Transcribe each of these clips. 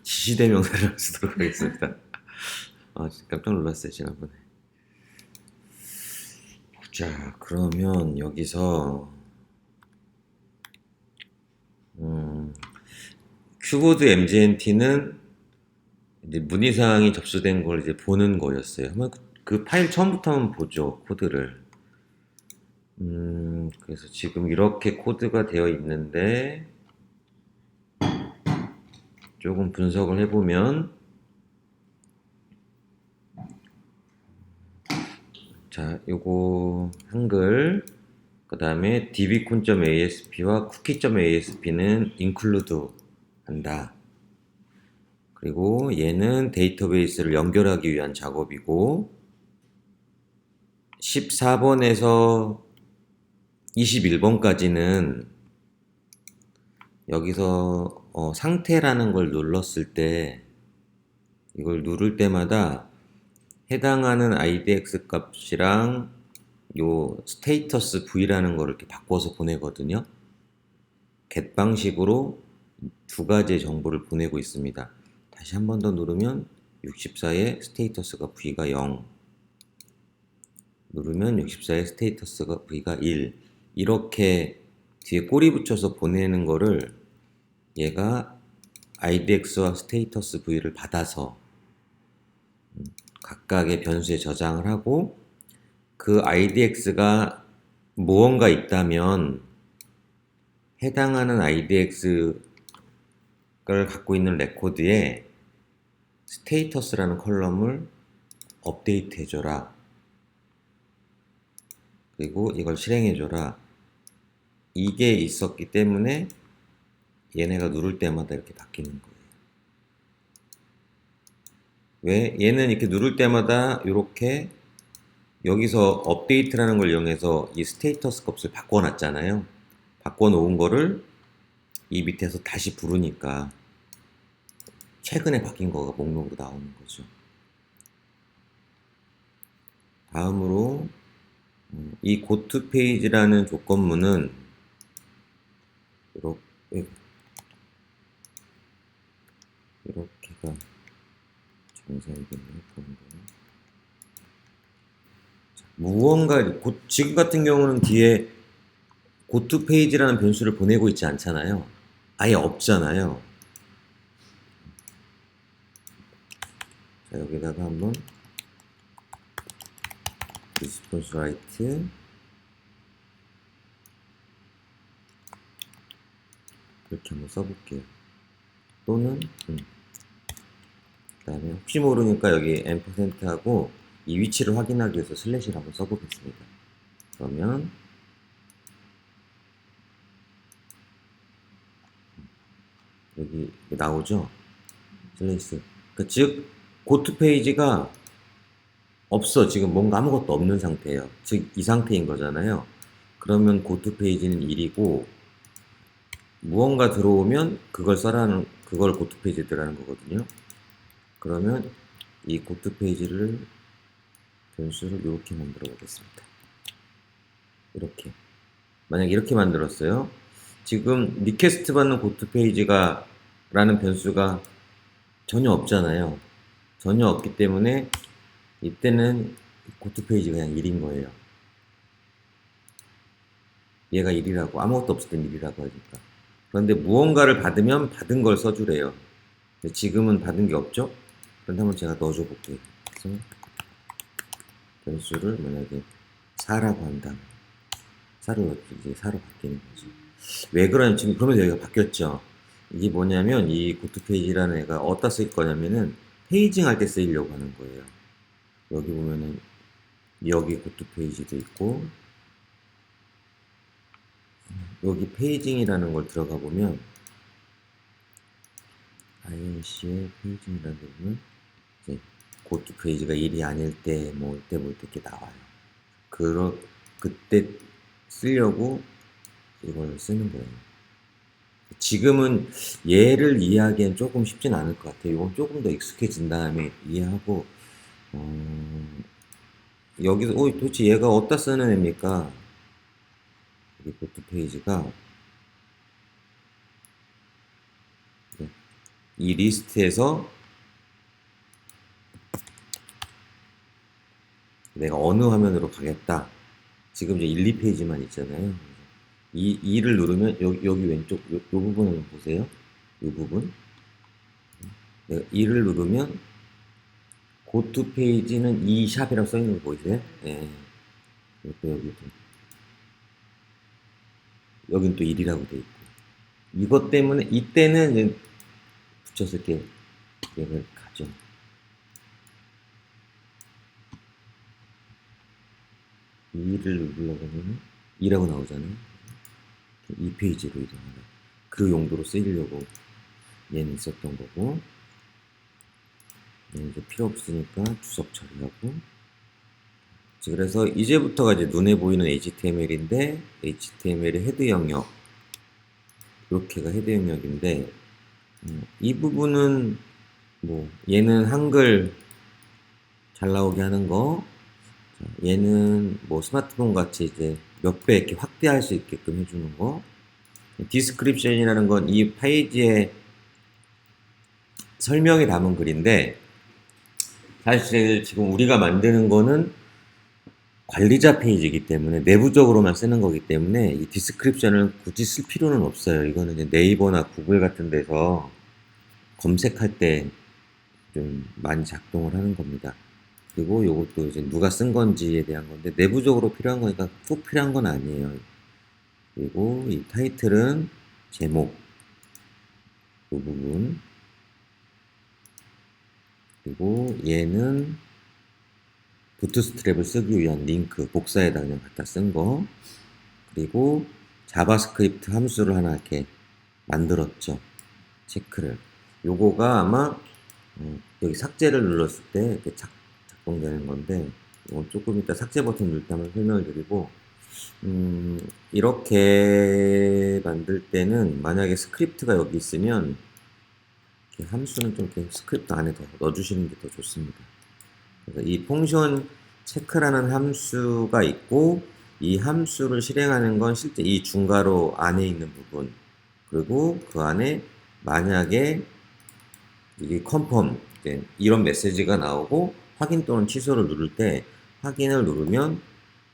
지시대명사를 쓰도록 하겠습니다. 아, 깜짝 놀랐어요, 지난번에. 자, 그러면 여기서 큐보드 MGNT는 이제 문의사항이 접수된 걸 이제 보는 거였어요. 한번 그 파일 처음부터 한번 보죠, 코드를. 그래서 지금 이렇게 코드가 되어 있는데 조금 분석을 해보면, 자, 요거 한글, 그 다음에 dbcon.asp와 cookie.asp는 include 한다. 그리고 얘는 데이터베이스를 연결하기 위한 작업이고, 14번에서 21번까지는 여기서 상태라는 걸 눌렀을 때, 이걸 누를 때마다 해당하는 idx 값이랑 요 스테이터스 v라는 거를 이렇게 바꿔서 보내거든요. get 방식으로 두 가지의 정보를 보내고 있습니다. 다시 한 번 더 누르면 64의 스테이터스가 v가 0, 누르면 64의 스테이터스가 v가 1, 이렇게 뒤에 꼬리 붙여서 보내는 거를 얘가 idx와 스테이터스 v를 받아서 각각의 변수에 저장을 하고, 그 idx가 무언가 있다면 해당하는 idx를 갖고 있는 레코드에 스테이터스라는 컬럼을 업데이트 해줘라, 그리고 이걸 실행해줘라, 이게 있었기 때문에 얘네가 누를 때마다 이렇게 바뀌는 거예요. 왜? 얘는 이렇게 누를 때마다 이렇게 여기서 업데이트라는 걸 이용해서 이 스테이터스 값을 바꿔놨잖아요. 바꿔놓은 거를 이 밑에서 다시 부르니까 최근에 바뀐 거가 목록으로 나오는 거죠. 다음으로 이 고투 페이지라는 조건문은 이렇게가 정상이겠네요. 무언가 지금 같은 경우는 뒤에 고투 페이지라는 변수를 보내고 있지 않잖아요. 아예 없잖아요. 자, 여기다가 한번 response write 이렇게 한번 써볼게요. 또는 그 다음에 혹시 모르니까 여기 %하고 이 위치를 확인하기 위해서 슬래시를 한번 써보겠습니다. 그러면 여기 나오죠? 슬래시. 그러니까 즉 고투 페이지가 없어. 지금 뭔가 아무것도 없는 상태예요. 즉 이 상태인 거잖아요. 그러면 고투 페이지는 1이고, 무언가 들어오면 그걸 써라는, 그걸 고투 페이지에 들어가는 거거든요. 그러면 이 고투 페이지를 변수를 이렇게 만들어 보겠습니다. 이렇게. 만약 이렇게 만들었어요. 지금 리퀘스트 받는 고투 페이지가 라는 변수가 전혀 없잖아요. 전혀 없기 때문에 이때는 고투 페이지가 그냥 1인 거예요. 얘가 1이라고, 아무것도 없을 땐 1이라고 하니까. 그런데 무언가를 받으면 받은 걸 써주래요. 근데 지금은 받은 게 없죠? 그런데 한번 제가 넣어줘 볼게요. 그래서 변수를 만약에 4라고 한다. 4로 이제 4로 바뀌는 거죠. 왜 그러냐면 지금 그러면 여기가 바뀌었죠. 이게 뭐냐면 이 고투 페이지라는 애가 어디다 쓸 거냐면은 페이징 할 때 쓰이려고 하는 거예요. 여기 보면은 여기 고투 페이지도 있고, 여기 페이징이라는 걸 들어가 보면 INC의 페이징이라는 데 보면 이제 고투 페이지가 1이 아닐 때 뭐 이때 이렇게 나와요. 그때 쓰려고 이걸 쓰는 거예요. 지금은 얘를 이해하기엔 조금 쉽진 않을 것 같아요. 이건 조금 더 익숙해진 다음에 이해하고, 여기서 도대체 얘가 어디다 쓰는 애입니까? 이 고투 페이지가 이 리스트에서 내가 어느 화면으로 가겠다. 지금 이제 1, 2페이지만 있잖아요. 이 2를 누르면 여기 왼쪽 요 부분을 보세요. 이 부분. 내가 2를 누르면 고투 페이지는 이 샵이라고 써 있는 거 보이세요? 예. 또 여긴 또 1이라고 돼 있고. 이것 때문에 이때는 이제 붙여서 이렇게 얘를 가죠. 2를 누르려고 하면 2라고 나오잖아요. 이 페이지로 이동하라. 그 용도로 쓰이려고 얘는 있었던 거고, 얘는 이제 필요 없으니까 주석 처리하고. 그래서 이제부터가 이제 눈에 보이는 HTML인데, HTML의 헤드 영역, 이렇게가 헤드 영역인데, 이 부분은 뭐 얘는 한글 잘 나오게 하는 거, 얘는 뭐 스마트폰 같이 이제 몇 배 이렇게 확대할 수 있게끔 해주는 거. 디스크립션이라는 건 이 페이지에 설명이 담은 글인데, 사실 지금 우리가 만드는 거는 관리자 페이지이기 때문에 내부적으로만 쓰는 거기 때문에 이 디스크립션을 굳이 쓸 필요는 없어요. 이거는 이제 네이버나 구글 같은 데서 검색할 때 좀 많이 작동을 하는 겁니다. 그리고 이것도 이제 누가 쓴 건지에 대한 건데 내부적으로 필요한 거니까 꼭 필요한 건 아니에요. 그리고 이 타이틀은 제목 이 부분, 그리고 얘는 부트스트랩을 쓰기 위한 링크 복사에다 그냥 갖다 쓴 거, 그리고 자바스크립트 함수를 하나 이렇게 만들었죠. 체크를. 요거가 아마 여기 삭제를 눌렀을 때 이렇게 작동되는 건데, 조금 이따 삭제 버튼 누를 때 한번 설명을 드리고, 이렇게 만들 때는 만약에 스크립트가 여기 있으면 함수는 좀 이렇게 스크립트 안에 더 넣어주시는 게 더 좋습니다. 그래서 이 펑션 체크라는 함수가 있고, 이 함수를 실행하는 건 실제 이 중괄호 안에 있는 부분, 그리고 그 안에 만약에 이게 컨펌 이런 메시지가 나오고 확인 또는 취소를 누를 때 확인을 누르면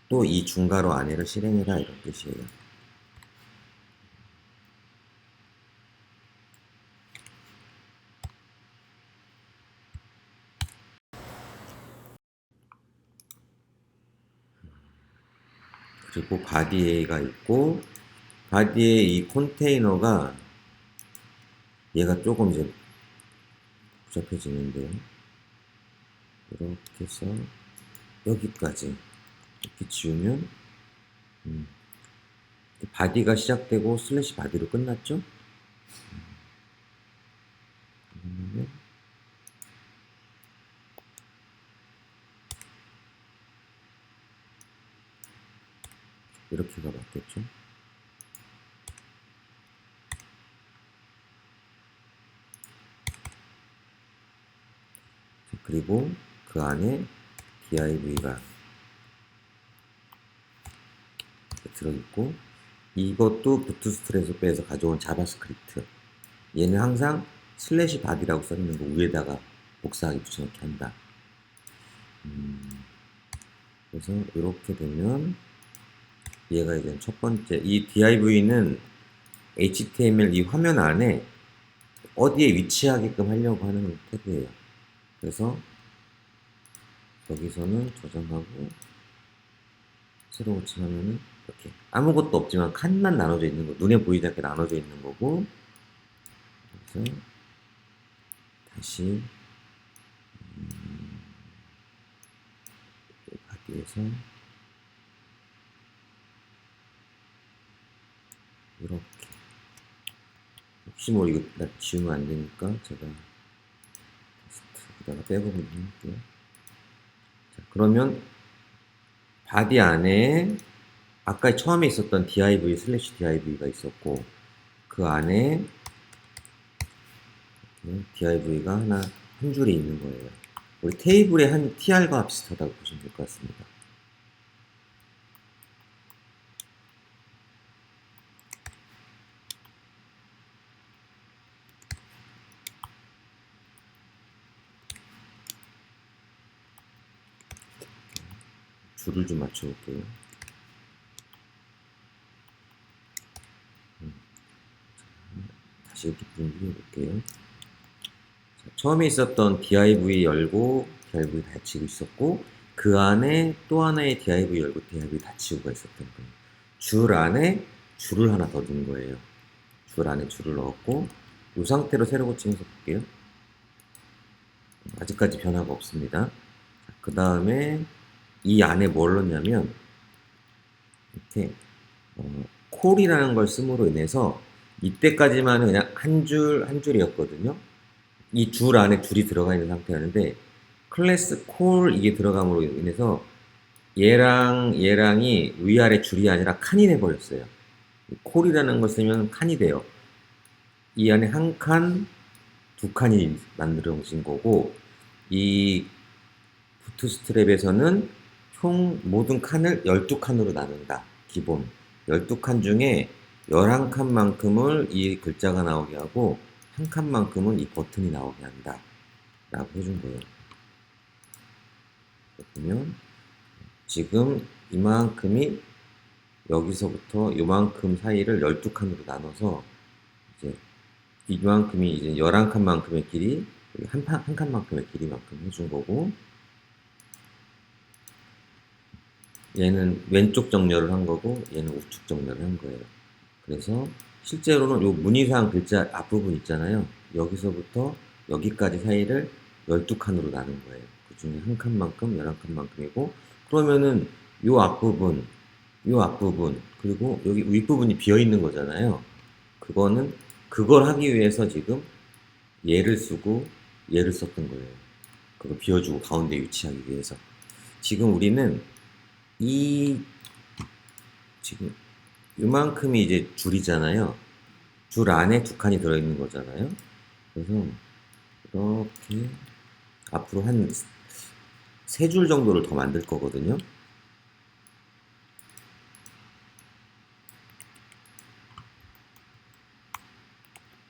또 이 중괄호 안에를 실행해라 이런 뜻이에요. 그리고 바디에가 있고, 바디에 이 컨테이너가 얘가 조금 이제 복잡해지는데요. 이렇게 해서 여기까지 이렇게 지우면 바디가 시작되고 슬래시 바디로 끝났죠? 그러면 이렇게가 맞겠죠? 그리고 그 안에 div가 들어있고, 이것도 부트스트랩에서 가져온 자바스크립트. 얘는 항상 슬래시 바디라고 써있는 거 위에다가 복사하기 붙여넣기 한다. 그래서 이렇게 되면 얘가 이제 첫 번째, 이 div는 HTML 이 화면 안에 어디에 위치하게끔 하려고 하는 태그예요. 그래서 여기서는 저장하고 새로 고침하면은 이렇게 아무것도 없지만 칸만 나눠져 있는 거, 눈에 보이지 않게 나눠져 있는 거고, 그래서 다시 바디에서 이렇게, 혹시 뭐 이거 지우면 안 되니까 제가 여기다가 백업을 할게요. 자, 그러면 바디 안에 아까 처음에 있었던 div 슬래시 div가 있었고, 그 안에 div가 한 줄이 있는 거예요. 우리 테이블의 한 tr과 비슷하다고 보시면 될 것 같습니다. 줄을 좀 맞춰볼게요. 다시 이렇게 분리해 볼게요. 처음에 있었던 div 열고 div 닫히고 있었고, 그 안에 또 하나의 div 열고 div 닫히고가 있었던 거예요. 줄 안에 줄을 하나 더 넣은 거예요. 줄 안에 줄을 넣었고, 이 상태로 새로 고치면서 볼게요. 아직까지 변화가 없습니다. 그 다음에 이 안에 뭘 넣냐면 이렇게 콜이라는 걸 씀으로 인해서 이때까지만은 그냥 한 줄이었거든요. 이 줄 안에 줄이 들어가 있는 상태였는데, 클래스 콜 이게 들어감으로 인해서 얘랑이 위아래 줄이 아니라 칸이 돼버렸어요. 콜이라는 걸 쓰면 칸이 돼요. 이 안에 한 칸, 두 칸이 만들어진 거고, 이 부트스트랩에서는 총 모든 칸을 12칸으로 나눈다. 기본 12칸 중에 11칸만큼을 이 글자가 나오게 하고, 한 칸만큼은 이 버튼이 나오게 한다 라고 해준 거예요. 보면 지금 이만큼이 여기서부터 요만큼 사이를 12칸으로 나눠서 이제 이만큼이 이제 11칸만큼의 길이, 한 칸만큼의 길이만큼 해준 거고, 얘는 왼쪽 정렬을 한 거고 얘는 우측 정렬을 한 거예요. 그래서 실제로는 요 무늬상 글자 앞부분 있잖아요. 여기서부터 여기까지 사이를 12칸으로 나눈 거예요. 그 중에 한 칸만큼 11칸만큼이고, 그러면은 요 앞부분, 요 앞부분, 그리고 여기 윗부분이 비어 있는 거잖아요. 그거는 그걸 하기 위해서 지금 얘를 쓰고 얘를 썼던 거예요. 그거 비워주고 가운데 위치하기 위해서. 지금 우리는 이 지금 이만큼이 이제 줄이잖아요. 줄 안에 두 칸이 들어있는 거잖아요. 그래서 이렇게 앞으로 한 세 줄 정도를 더 만들 거거든요.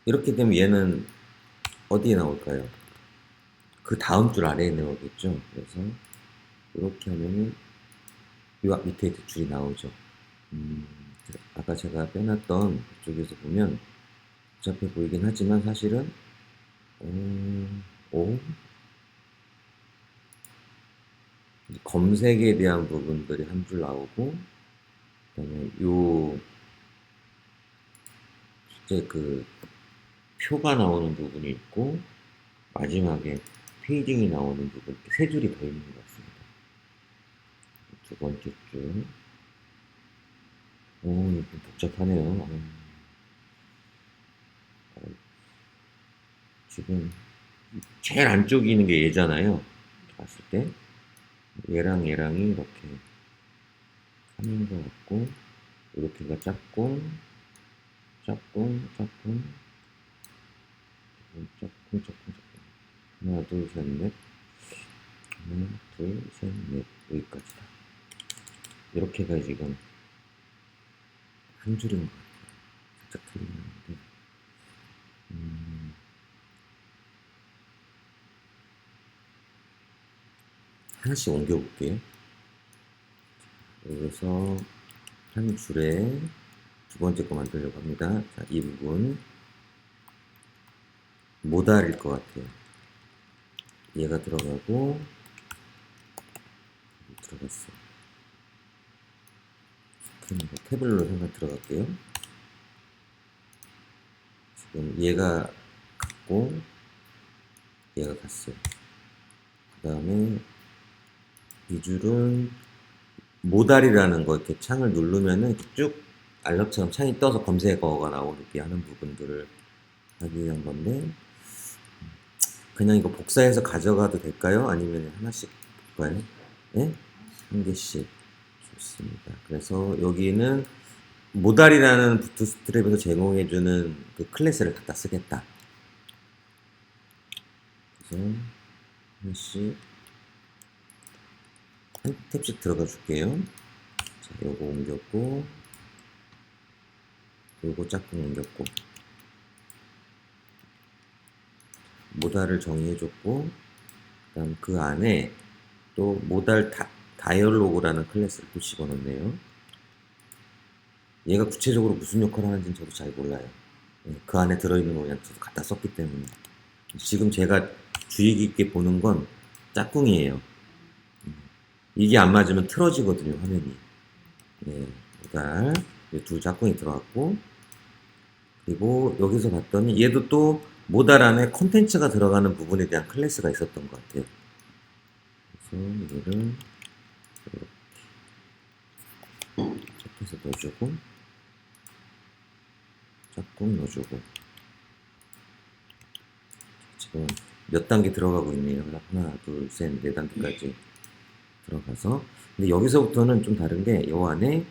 이렇게 되면 얘는 어디에 나올까요? 그 다음 줄 아래에 나오겠죠. 그래서 이렇게 하면은 이 밑에 줄이 나오죠. 아까 제가 빼놨던 그쪽에서 보면 복잡해 보이긴 하지만 사실은 검색에 대한 부분들이 한 줄 나오고, 그다음에 요 실제 그 표가 나오는 부분이 있고, 마지막에 페이징이 나오는 부분, 세 줄이 더 있는 것 같습니다. 두 번째 줄. 이거 복잡하네요. 지금 제일 안쪽에 있는 게 얘잖아요. 봤을 때 얘랑이 이렇게 하는 것 같고, 이렇게가 짝꿍, 짝꿍, 짝꿍, 짝꿍, 짝꿍, 하나, 둘, 셋, 넷. 하나, 둘, 셋, 넷. 여기까지다. 이렇게가 지금 한 줄인 것 같아요. 살짝 틀리는데. 하나씩 옮겨볼게요. 여기서 한 줄에 두 번째 거 만들려고 합니다. 자, 이 부분 모달일 것 같아요. 얘가 들어가고 들어갔어요. 태블로 잠깐 들어갈게요. 지금 얘가 갔고 얘가 갔어요. 그 다음에 이 줄은 모달이라는 거, 이렇게 창을 누르면은 쭉 알력처럼 창이 떠서 검색어가 나오게 하는 부분들을 하기 위한 건데, 그냥 이거 복사해서 가져가도 될까요? 아니면 하나씩 볼까요? 네? 한 개씩. 좋습니다. 그래서 여기는 모달이라는 부트스트랩에서 제공해주는 그 클래스를 갖다 쓰겠다. 그래서 하나씩 한 탭씩 들어가 줄게요. 자, 요거 옮겼고, 요거 짝꿍 옮겼고, 모달을 정의해줬고, 그 다음 그 안에 또 모달 다이얼로그라는 클래스를 또 집어넣네요. 얘가 구체적으로 무슨 역할을 하는지는 저도 잘 몰라요. 그 안에 들어있는 거 그냥 저도 갖다 썼기 때문에. 지금 제가 주의 깊게 보는 건 짝꿍이에요. 이게 안 맞으면 틀어지거든요, 화면이. 모달. 두 짝꿍이 들어갔고, 그리고 여기서 봤더니 얘도 또 모달 안에 컨텐츠가 들어가는 부분에 대한 클래스가 있었던 것 같아요. 그래서 이거를 이렇게 해서 넣어주고, 짝꿍 넣어주고. 지금 몇 단계 들어가고 있네요. 하나, 둘, 셋, 네 단계까지 들어가서. 근데 여기서부터는 좀 다른 게, 요 안에,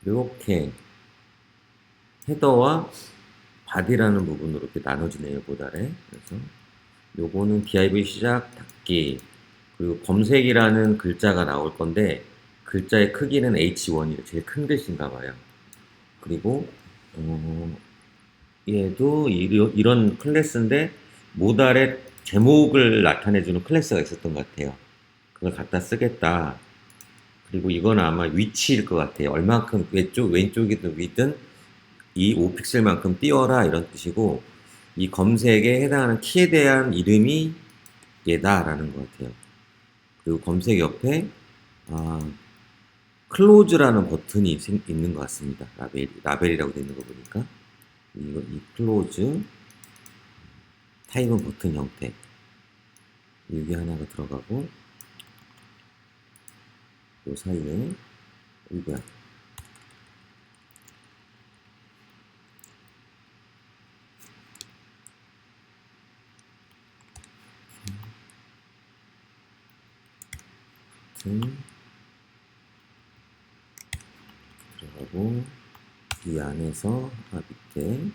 이렇게 헤더와 바디라는 부분으로 이렇게 나눠지네요, 모달에. 그래서 요거는 div 시작, 닫기. 그리고 검색이라는 글자가 나올 건데, 글자의 크기는 H1이에요. 제일 큰 글씨인가 봐요. 그리고, 얘도 이런 클래스인데, 모달의 제목을 나타내주는 클래스가 있었던 것 같아요. 그걸 갖다 쓰겠다. 그리고 이건 아마 위치일 것 같아요. 얼만큼 왼쪽이든 위든 이 5픽셀만큼 띄워라 이런 뜻이고, 이 검색에 해당하는 키에 대한 이름이 얘다라는 것 같아요. 그리고 검색 옆에 클로즈라는 버튼이 있는 것 같습니다. 라벨이라고 되어 있는 거 보니까 이 클로즈 타입은 버튼 형태, 여기 하나가 들어가고, 요 사이에 여기가 들어가고, 이 안에서 밑에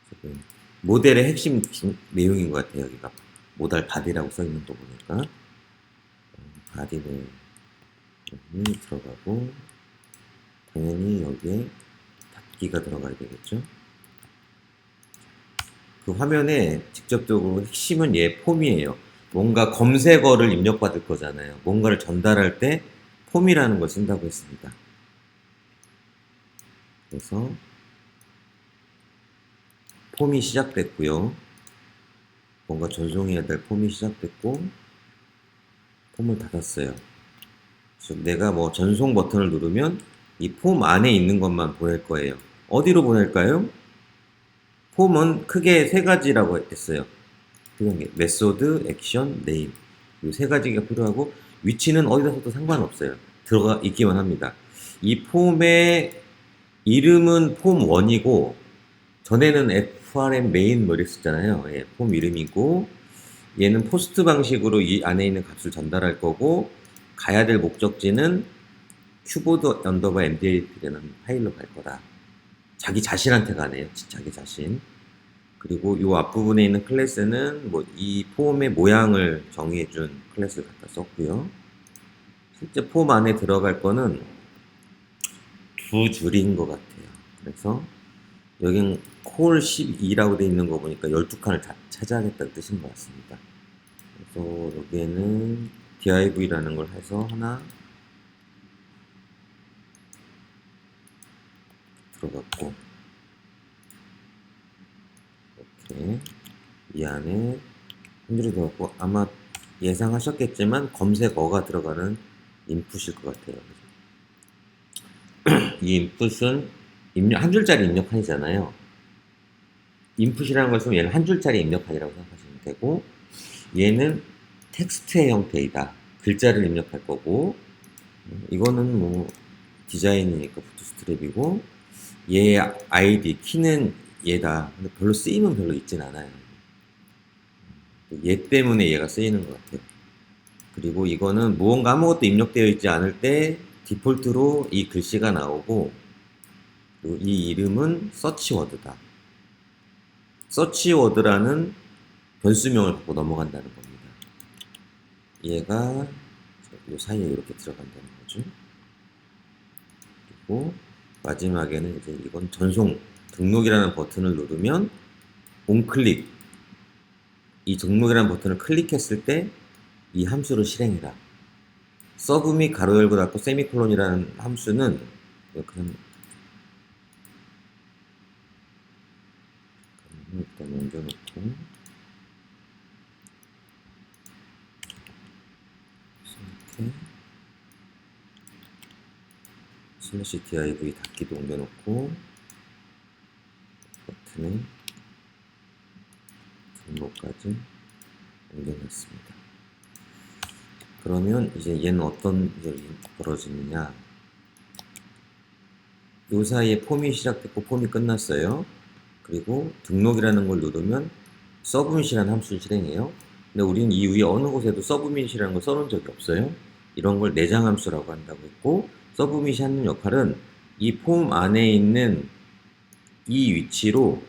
지금 모델의 핵심 내용인 것 같아요. 여기가 모달 바디라고 써 있는 거 보니까 바디를 여기 들어가고, 당연히 여기에 닫기가 들어가야 되겠죠. 그 화면에 직접적으로 핵심은 얘 폼이에요. 뭔가 검색어를 입력받을 거잖아요. 뭔가를 전달할 때 폼이라는 걸 쓴다고 했습니다. 그래서 폼이 시작됐고요. 뭔가 전송해야 될 폼이 시작됐고, 폼을 닫았어요. 즉 내가 뭐 전송 버튼을 누르면 이 폼 안에 있는 것만 보낼 거예요. 어디로 보낼까요? 폼은 크게 세 가지라고 했어요. 메소드, 액션, 네임. 이 세 가지가 필요하고, 위치는 어디다 써도 상관없어요. 들어가 있기만 합니다. 이 폼의 이름은 폼1이고, 전에는 FRM 메인 뭐 이랬었잖아요. 폼 이름이고, 얘는 포스트 방식으로 이 안에 있는 값을 전달할 거고, 가야 될 목적지는 큐보드 언더바 mdl라는 파일로 갈 거다. 자기 자신한테 가네요. 자기 자신. 그리고 이 앞부분에 있는 클래스는 뭐 이 폼의 모양을 정의해준 클래스를 갖다 썼고요. 실제 폼 안에 들어갈 거는 두 줄인 것 같아요. 그래서 여긴 콜 12라고 되어 있는 거 보니까 12칸을 다 차지하겠다는 뜻인 것 같습니다. 그래서 여기에는 div라는 걸 해서 하나 들어갔고, 이렇게 이 안에 한 줄이 들어갔고, 아마 예상하셨겠지만 검색어가 들어가는 인풋일 것 같아요. 이 인풋은 한 줄짜리 입력한이잖아요. 인풋이라는 걸 쓰면 얘는 한 줄짜리 입력한이라고 생각하시면 되고, 얘는 텍스트의 형태이다. 글자를 입력할 거고, 이거는 뭐 디자인이니까 부트스트랩이고, 얘의 아이디, 키는 얘다. 근데 별로 쓰임은 별로 있진 않아요. 얘 때문에 얘가 쓰이는 것 같아요. 그리고 이거는 무언가 아무것도 입력되어 있지 않을 때 디폴트로 이 글씨가 나오고, 그리고 이 이름은 서치워드다. 서치워드라는 변수명을 갖고 넘어간다는 겁니다. 얘가 이 사이에 이렇게 들어간다는 거죠. 그리고 마지막에는 이제 이건 전송, 등록이라는 버튼을 누르면 온클릭, 이 등록이라는 버튼을 클릭했을 때 이 함수를 실행해라. 서브 및 가로 열고 닫고 세미콜론이라는 함수는 그냥 일단 옮겨놓고 이렇게 슬래시 div 닫기도 옮겨놓고 버튼에 등록까지 옮겨놨습니다. 그러면 이제 얘는 어떤 일이 벌어지느냐, 요 사이에 폼이 시작됐고 폼이 끝났어요. 그리고 등록이라는 걸 누르면 서브밋이라는 함수를 실행해요. 근데 우리는 이 위에 어느 곳에도 서브밋이라는 걸 써놓은 적이 없어요. 이런 걸 내장 함수라고 한다고 했고, 서브밋이 하는 역할은 이 폼 안에 있는 이 위치로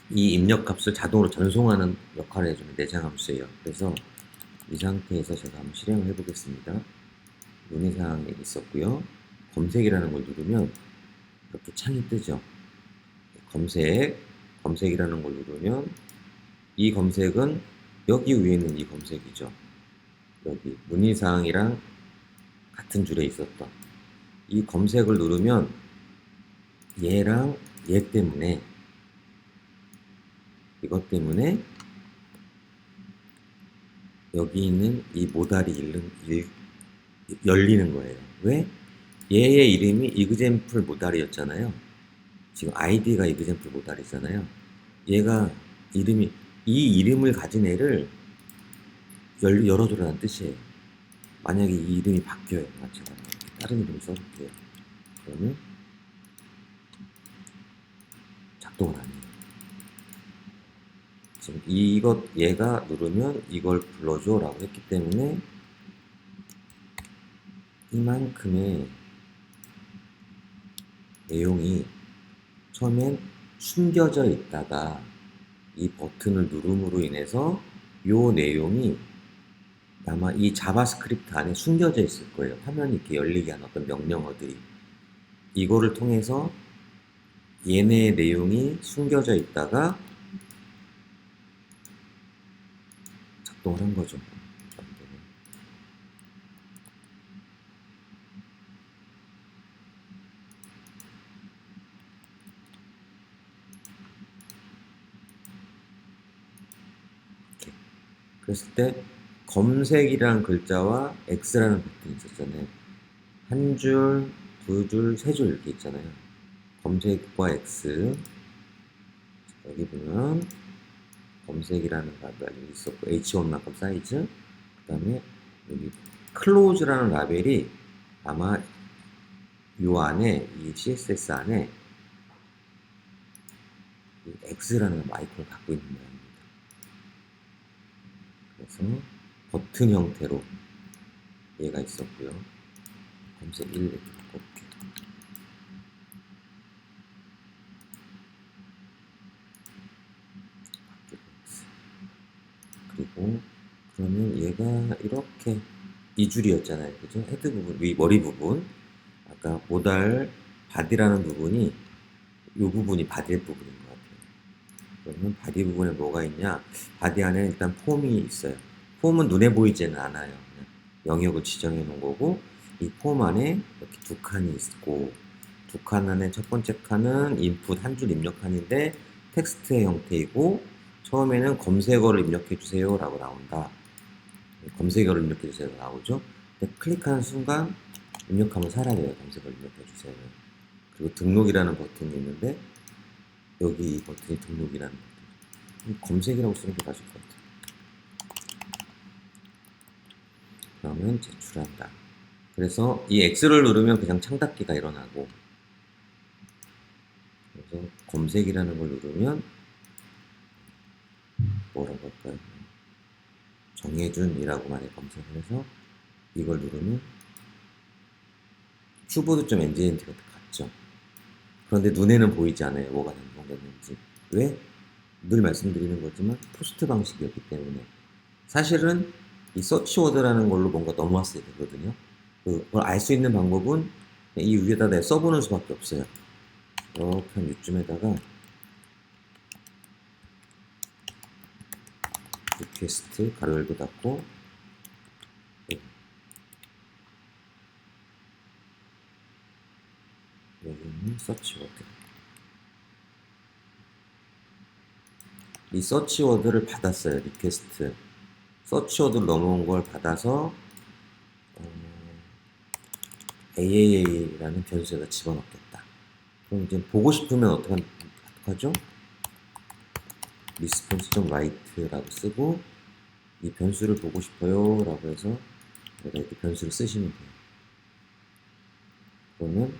이 입력값을 자동으로 전송하는 역할을 해주는 내장 함수예요. 그래서 이 상태에서 제가 한번 실행을 해보겠습니다. 문의사항이 있었고요. 검색이라는 걸 누르면 이렇게 창이 뜨죠. 검색이라는 걸 누르면 이 검색은 여기 위에 있는 이 검색이죠. 여기 문의사항이랑 같은 줄에 있었던 이 검색을 누르면 얘랑 얘 때문에, 이것 때문에 여기 있는 이 모달이 열리는 거예요. 왜? 얘의 이름이 example 모달이었잖아요. 지금 아이디가 example 모달이잖아요. 얘가 이 이름을 가진 애를 열어주라는 뜻이에요. 만약에 이 이름이 바뀌어요. 제가 다른 이름을 써볼게요. 그러면 작동을 안 해요. 지금 얘가 누르면 이걸 불러줘 라고 했기 때문에 이만큼의 내용이 처음엔 숨겨져 있다가 이 버튼을 누름으로 인해서 요 내용이 아마 이 자바스크립트 안에 숨겨져 있을 거예요. 화면이 이렇게 열리게 하는 어떤 명령어들이. 이거를 통해서 얘네의 내용이 숨겨져 있다가 작동을 한 거죠. 그랬을 때 검색이라는 글자와 X라는 버튼이 있었잖아요. 한 줄, 두 줄, 세 줄 이렇게 있잖아요. 검색과 X. 여기 보면 검색이라는 라벨이 있었고 H1만큼 사이즈, 그 다음에 여기 클로즈라는 라벨이 아마 요 안에 이 CSS 안에 이 X라는 아이콘을 갖고 있는 모양입니다. 그래서 버튼 형태로 얘가 있었고요. 검색 1 이렇게 바꿔볼게요. 그리고 그러면 얘가 이렇게 이 줄이었잖아요. 그죠? 헤드 부분, 위 머리 부분. 아까 모달 바디라는 부분이 이 부분이 바디 부분인 것 같아요. 그러면 바디 부분에 뭐가 있냐? 바디 안에 일단 폼이 있어요. 폼은 눈에 보이지는 않아요. 그냥 영역을 지정해 놓은 거고, 이 폼 안에 이렇게 두 칸이 있고, 두 칸 안에 첫 번째 칸은 인풋 한 줄 입력 칸인데 텍스트의 형태이고, 처음에는 검색어를 입력해 주세요 라고 나온다. 검색어를 입력해 주세요 나오죠. 근데 클릭하는 순간 입력하면 사라져요. 검색어를 입력해 주세요. 그리고 등록이라는 버튼이 있는데 여기 이 버튼이 등록이라는 버튼. 검색이라고 쓰는 게 맞을 것 같아요. 그러면 제출한다. 그래서 이 X를 누르면 그냥 창닫기가 일어나고, 그래서 검색이라는 걸 누르면 뭐라고 할까요? 정해준이라고 만약 검색을 해서 이걸 누르면 큐보드.ngent가 같죠. 그런데 눈에는 보이지 않아요. 뭐가 변경됐는지. 왜? 늘 말씀드리는 거지만 포스트 방식이었기 때문에. 사실은 이 서치워드라는 걸로 뭔가 넘어왔어야 되거든요. 그걸 알 수 있는 방법은 이 위에다 내가 써보는 수밖에 없어요. 이렇게 한 이쯤에다가 리퀘스트 가로 열고 닫고 서치워드. 이 서치워드를 받았어요. 리퀘스트. 서치워드로 넘어온 걸 받아서 AAA라는 변수에다 집어넣겠다. 그럼 이제 보고 싶으면 어떡하죠? response.write라고 쓰고 이 변수를 보고 싶어요 라고 해서 여기다 이렇게 변수를 쓰시면 돼요. 그러면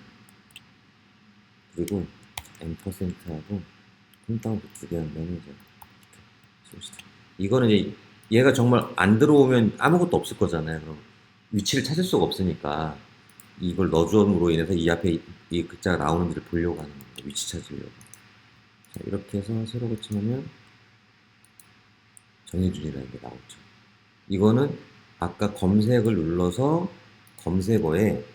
그리고 %하고 컴다운도 2개 한다면 이제 이거는 이제 얘가 정말 안 들어오면 아무것도 없을 거잖아요. 그럼 위치를 찾을 수가 없으니까 이걸 넣어줌으로 인해서 이 앞에 이 글자가 나오는지를 보려고 하는 겁니다. 위치 찾으려고. 자, 이렇게 해서 세로 고침하면 정의준이라는 게 나오죠. 이거는 아까 검색을 눌러서 검색어에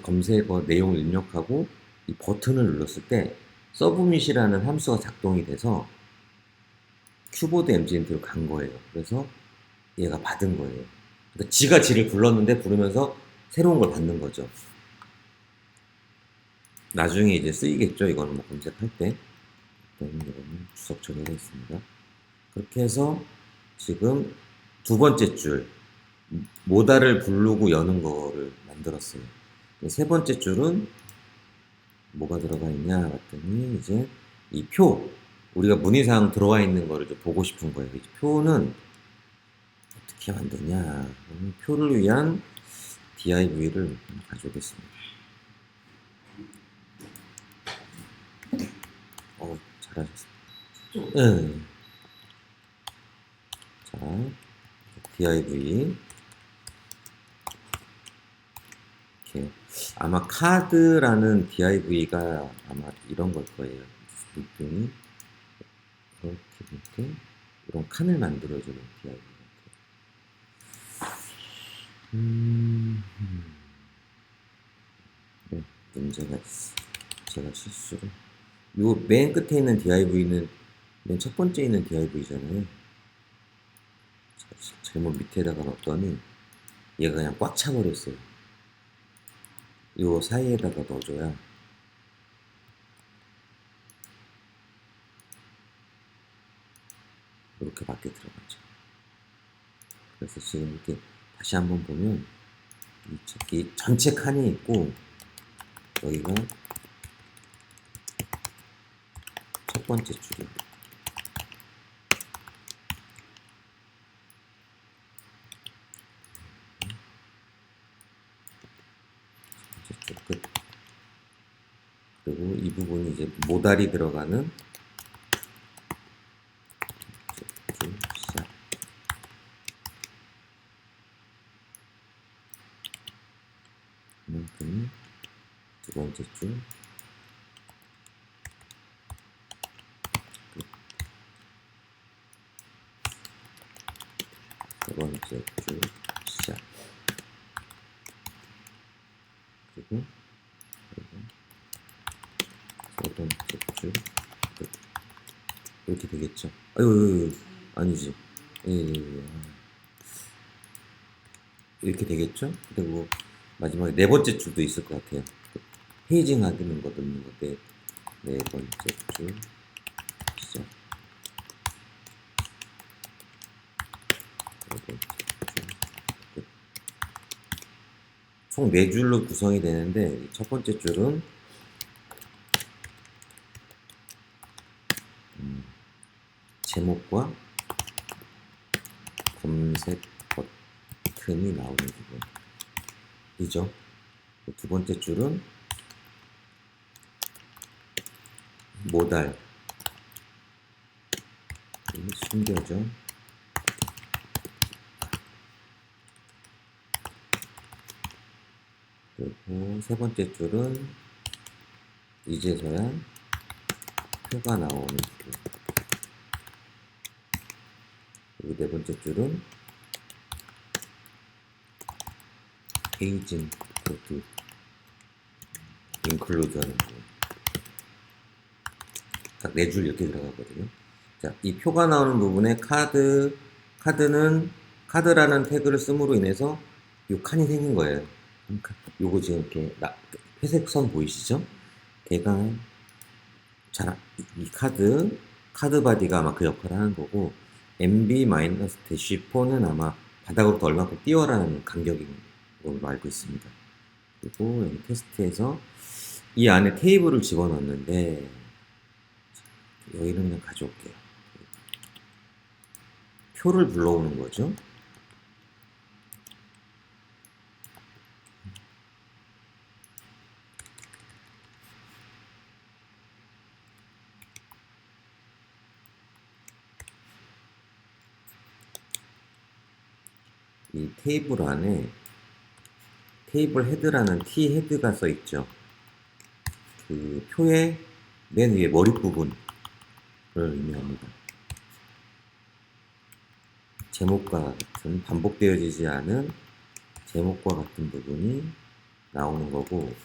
검색어 내용을 입력하고 이 버튼을 눌렀을 때 서브밋이라는 함수가 작동이 돼서 큐보드 엔진으로 간 거예요. 그래서 얘가 받은 거예요. 그러니까 지가 지를 불렀는데 부르면서 새로운 걸 받는 거죠. 나중에 이제 쓰이겠죠. 이거는 뭐 검색할 때. 이거는 주석 처리가 있습니다. 그렇게 해서 지금 두 번째 줄 모다를 부르고 여는 거를 만들었어요. 세 번째 줄은 뭐가 들어가 있냐 봤더니 이제 이 표, 우리가 문의사항 들어와 있는 거를 좀 보고 싶은 거예요. 이 표는 어떻게 만드냐, 표를 위한 div를 가져오겠습니다. 잘하셨습니다. 네. 자, div 이렇게 아마 카드라는 div가 아마 이런 걸 거예요. 느낌이 이렇게 이런 칸을 만들어주는 div 같아요. 네, 문제가 있어. 제가 실수로 요 맨 끝에 있는 div는 맨 첫 번째 있는 div잖아요. 잘못 밑에다가 넣었더니 얘가 그냥 꽉 차버렸어요. 요 사이에다가 넣어줘야 이렇게 밖에 들어가죠. 그래서 지금 이렇게 다시 한번 보면 이 전체 칸이 있고 여기가 첫 번째 줄이에요. 끝. 그리고 이 부분이 이제 모달이 들어가는 줄 시작. 그만큼 두 번째 줄 끝. 세 번째 줄 시작. 그리고 세 번째 줄 끝. 이렇게 되겠죠. 아유, 아니지. 이렇게 되겠죠. 그리고 마지막에 네 번째 줄도 있을 것 같아요. 페이징 하는 거 넣는 건데 네 번째 줄 시작. 네 번째 줄 끝. 총 4줄로 구성이 되는데 첫 번째 줄은 제목과 검색 버튼이 나오는 부분이죠. 두 번째 줄은 모달 숨겨져. 그리고 세 번째 줄은 이제서야 표가 나오는 부분. 그리고 네 번째 줄은 페이징 코드 인클루드 하는 부분. 딱 4줄 이렇게 들어가거든요. 자, 이 표가 나오는 부분에 카드라는 태그를 씀으로 인해서 이 칸이 생긴 거예요. 요거 지금 이렇게 회색 선 보이시죠? 걔가 이 카드 바디가 아마 그 역할을 하는 거고, MB--4는 아마 바닥으로부터 얼마큼 띄워라는 간격인 걸로 알고 있습니다. 그리고 여기 테스트에서 이 안에 테이블을 집어넣는데, 여기는 그냥 가져올게요. 표를 불러오는 거죠. 이 테이블 안에 테이블 헤드라는 T 헤드가 써 있죠. 그 표의 맨 위에 머리 부분을 의미합니다. 제목과 같은 반복되어지지 않은 제목과 같은 부분이 나오는 거고,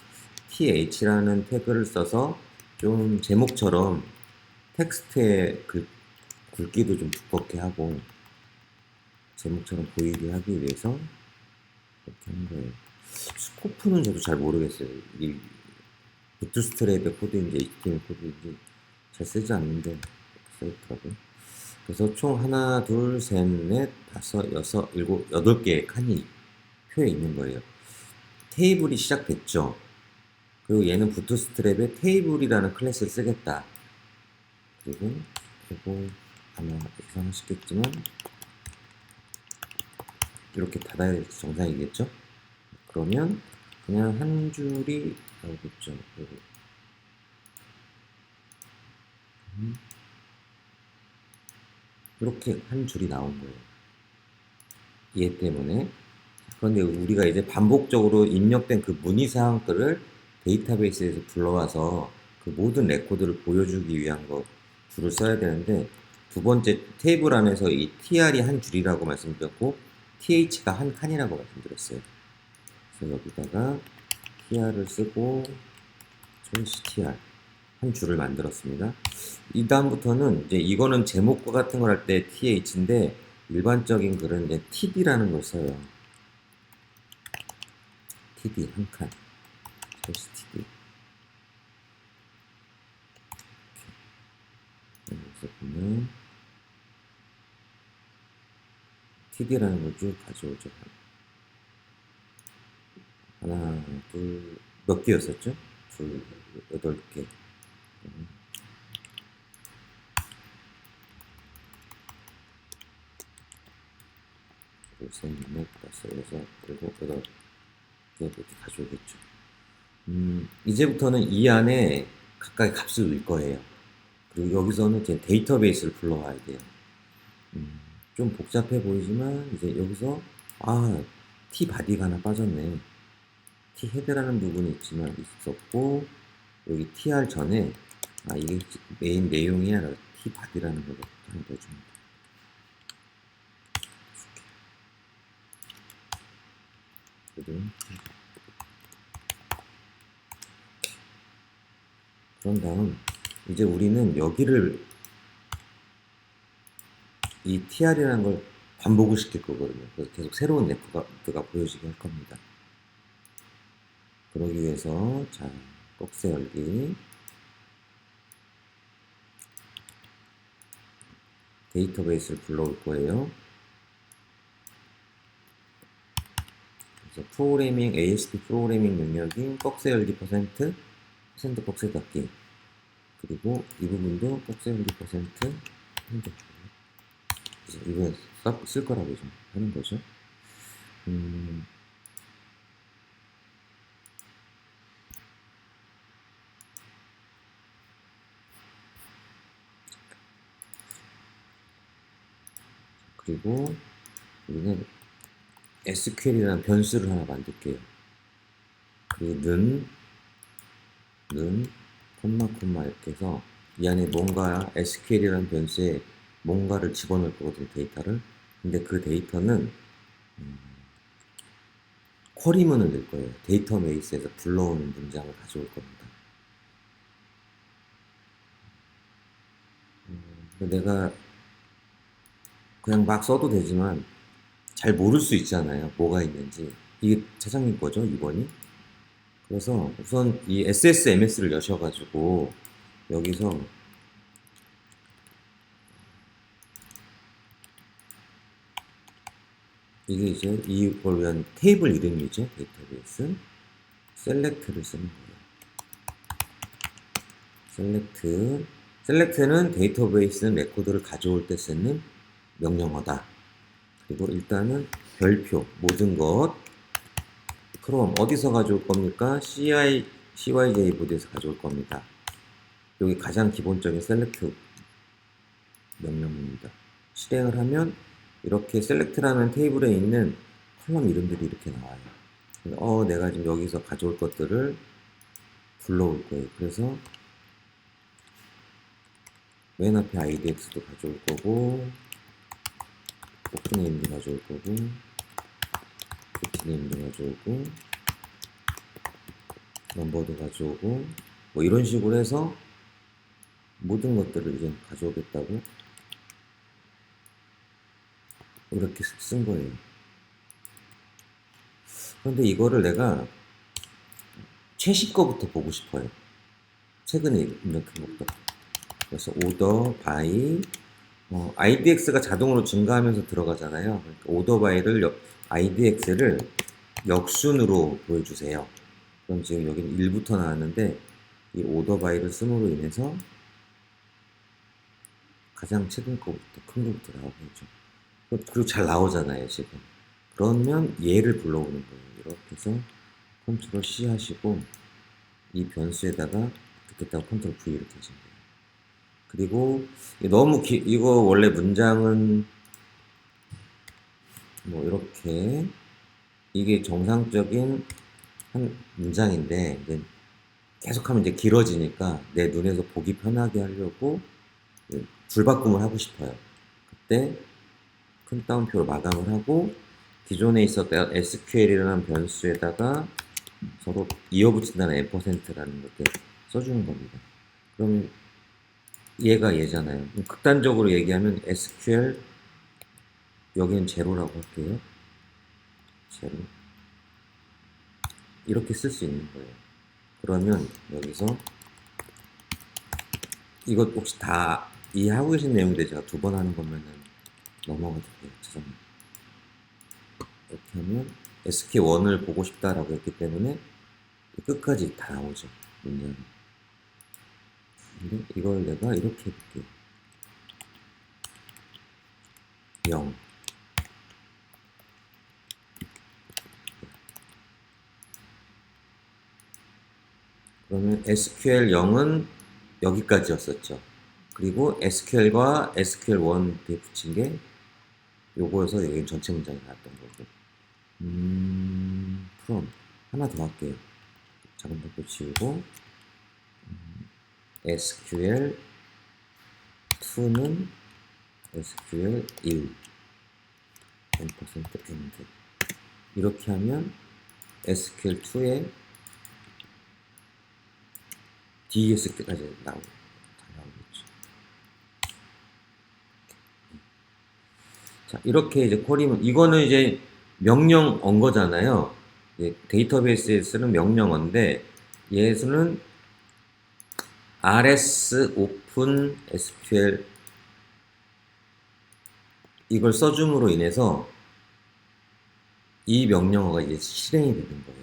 TH라는 태그를 써서 좀 제목처럼 텍스트의 굵기도 좀 두껍게 하고 제목처럼 보이게 하기 위해서 이렇게 한 거예요. 스코프는 저도 잘 모르겠어요. 이 부트스트랩의 코드인지 HTML 코드인지 잘 쓰지 않는데 써있더라고요. 그래서 총 하나, 둘, 셋, 넷, 다섯, 여섯, 일곱, 8개의 칸이 표에 있는 거예요. 테이블이 시작됐죠. 그리고 얘는 부트스트랩에 테이블이라는 클래스를 쓰겠다. 그리고 이거 아마 예상하시겠지만 이렇게 닫아야 정상이겠죠. 그러면 그냥 한 줄이 나오겠죠. 이렇게 한 줄이 나온 거예요. 얘 때문에. 그런데 우리가 이제 반복적으로 입력된 그 문의사항들을 데이터베이스에서 불러와서 그 모든 레코드를 보여주기 위한 거 줄을 써야 되는데, 두 번째 테이블 안에서 이 tr이 한 줄이라고 말씀드렸고 th가 한 칸이라고 말씀드렸어요. 그래서 여기다가 tr을 쓰고 tr 한 줄을 만들었습니다. 이 다음부터는 이제 이거는 제목과 같은 걸 할 때 th인데, 일반적인 글은 이제 td라는 걸 써요. td 한 칸, td. 여기서 보면 td라는 걸 쭉 가져오죠. 하나, 둘, 몇 개였었죠? 둘, 8개. 둘, 셋, 넷, 다섯, 여섯, 일곱, 여덟 개 이렇게 가져오겠죠. 이제부터는 이 안에 각각의 값을 넣을 거예요. 그리고 여기서는 이제 데이터베이스를 불러와야 돼요. 좀 복잡해 보이지만 이제 여기서 T 바디가 하나 빠졌네. T 헤드라는 부분이 있었고, 여기 TR 전에 이게 메인 내용이 아니라 T 바디라는 걸 하나 넣어줍니다. 그런 다음 이제 우리는 여기를 이 tr이라는 걸 반복을 시킬 거거든요. 그래서 계속 새로운 레코드가 보여지게 할 겁니다. 그러기 위해서 자, 꺽쇠 열기, 데이터베이스를 불러올 거예요. 그래서 프로그래밍, ASP 프로그래밍 능력인 꺽쇠 열기 %, 꺽쇠 닫기, 그리고 이 부분도 꺽쇠 열기 %, 이번에 쓸 거라고 좀 하는 거죠. 그리고 우리는 SQL이라는 변수를 하나 만들게요. 는, 콤마 이렇게 해서 이 안에 뭔가 SQL이라는 변수에 뭔가를 집어넣을 거거든요, 데이터를. 근데 그 데이터는 쿼리문을 넣을 거예요. 데이터베이스에서 불러오는 문장을 가져올 겁니다. 내가 그냥 막 써도 되지만 잘 모를 수 있잖아요, 뭐가 있는지. 이게 차장님 거죠, 2번이? 그래서 우선 이 SSMS를 여셔가지고 여기서 이게 이제 이걸 위한 테이블 이름이죠. 데이터베이스 셀렉트를 쓰는 거예요. 셀렉트는 데이터베이스는 레코드를 가져올 때 쓰는 명령어다. 그리고 일단은 별표 모든 것 그럼 어디서 가져올 겁니까? CYJ 보드에서 가져올 겁니다. 여기 가장 기본적인 셀렉트 명령입니다. 실행을 하면 이렇게 셀렉트라는 테이블에 있는 컬럼 이름들이 이렇게 나와요. 내가 지금 여기서 가져올 것들을 불러올 거예요. 그래서 맨 앞에 IDX도 가져올 거고, 오픈네임도 가져올 거고, 네임도 가져오고, 넘버도 가져오고, 뭐 이런 식으로 해서 모든 것들을 이제 가져오겠다고 이렇게 쓴 거예요. 그런데 이거를 내가 최신 거부터 보고 싶어요. 최근에 입력한 것부터. 그래서 오더 바이 IDX가 자동으로 증가하면서 들어가잖아요. 그러니까 오더 바이를 IDX를 역순으로 보여주세요. 그럼 지금 여기는 1부터 나왔는데 이 오더 바이를 씀으로 인해서 가장 최근 거부터 큰 거부터 나오겠죠. 그리고 잘 나오잖아요 지금. 그러면 얘를 불러오는 거예요. 이렇게 해서 컨트롤 C 하시고 이 변수에다가 듣겠다고 컨트롤 V 이렇게 하시면 돼요. 그리고 너무 이거 원래 문장은 뭐 이렇게 이게 정상적인 한 문장인데 이제 계속하면 이제 길어지니까 내 눈에서 보기 편하게 하려고 줄바꿈을 하고 싶어요. 그때 큰 따옴표로 마감을 하고 기존에 있었던 SQL이라는 변수에다가 서로 이어붙인다는 앰퍼센트라는 것들 써주는 겁니다. 그러면 얘가 얘잖아요. 극단적으로 얘기하면 SQL 여기는 제로라고 할게요. 제로 이렇게 쓸 수 있는 거예요. 그러면 여기서 이것 혹시 다 이해하고 계신 내용인데 제가 두 번 하는 거면은 넘어가도 돼요. 죄송합니다. 이렇게 하면 SK1을 보고 싶다라고 했기 때문에 끝까지 다 나오죠. 문장이. 근데 이걸 내가 이렇게 해볼게요. 0 그러면 SQL 0은 여기까지였었죠. 그리고 SQL과 SQL1 뒤에 붙인 게 요거여서 여기 전체 문장이 나왔던 거고. from 하나 더 할게요. 작은 닫고 지우고 SQL2는 SQL1 10% end 이렇게 하면 SQL2에 DS 때까지 다 나오겠죠. 자, 이렇게 이제 쿼리면 이거는 이제 명령어인 거잖아요. 데이터베이스에 쓰는 명령어인데 얘는 rs open SQL 이걸 써줌으로 인해서 이 명령어가 이제 실행이 되는 거예요.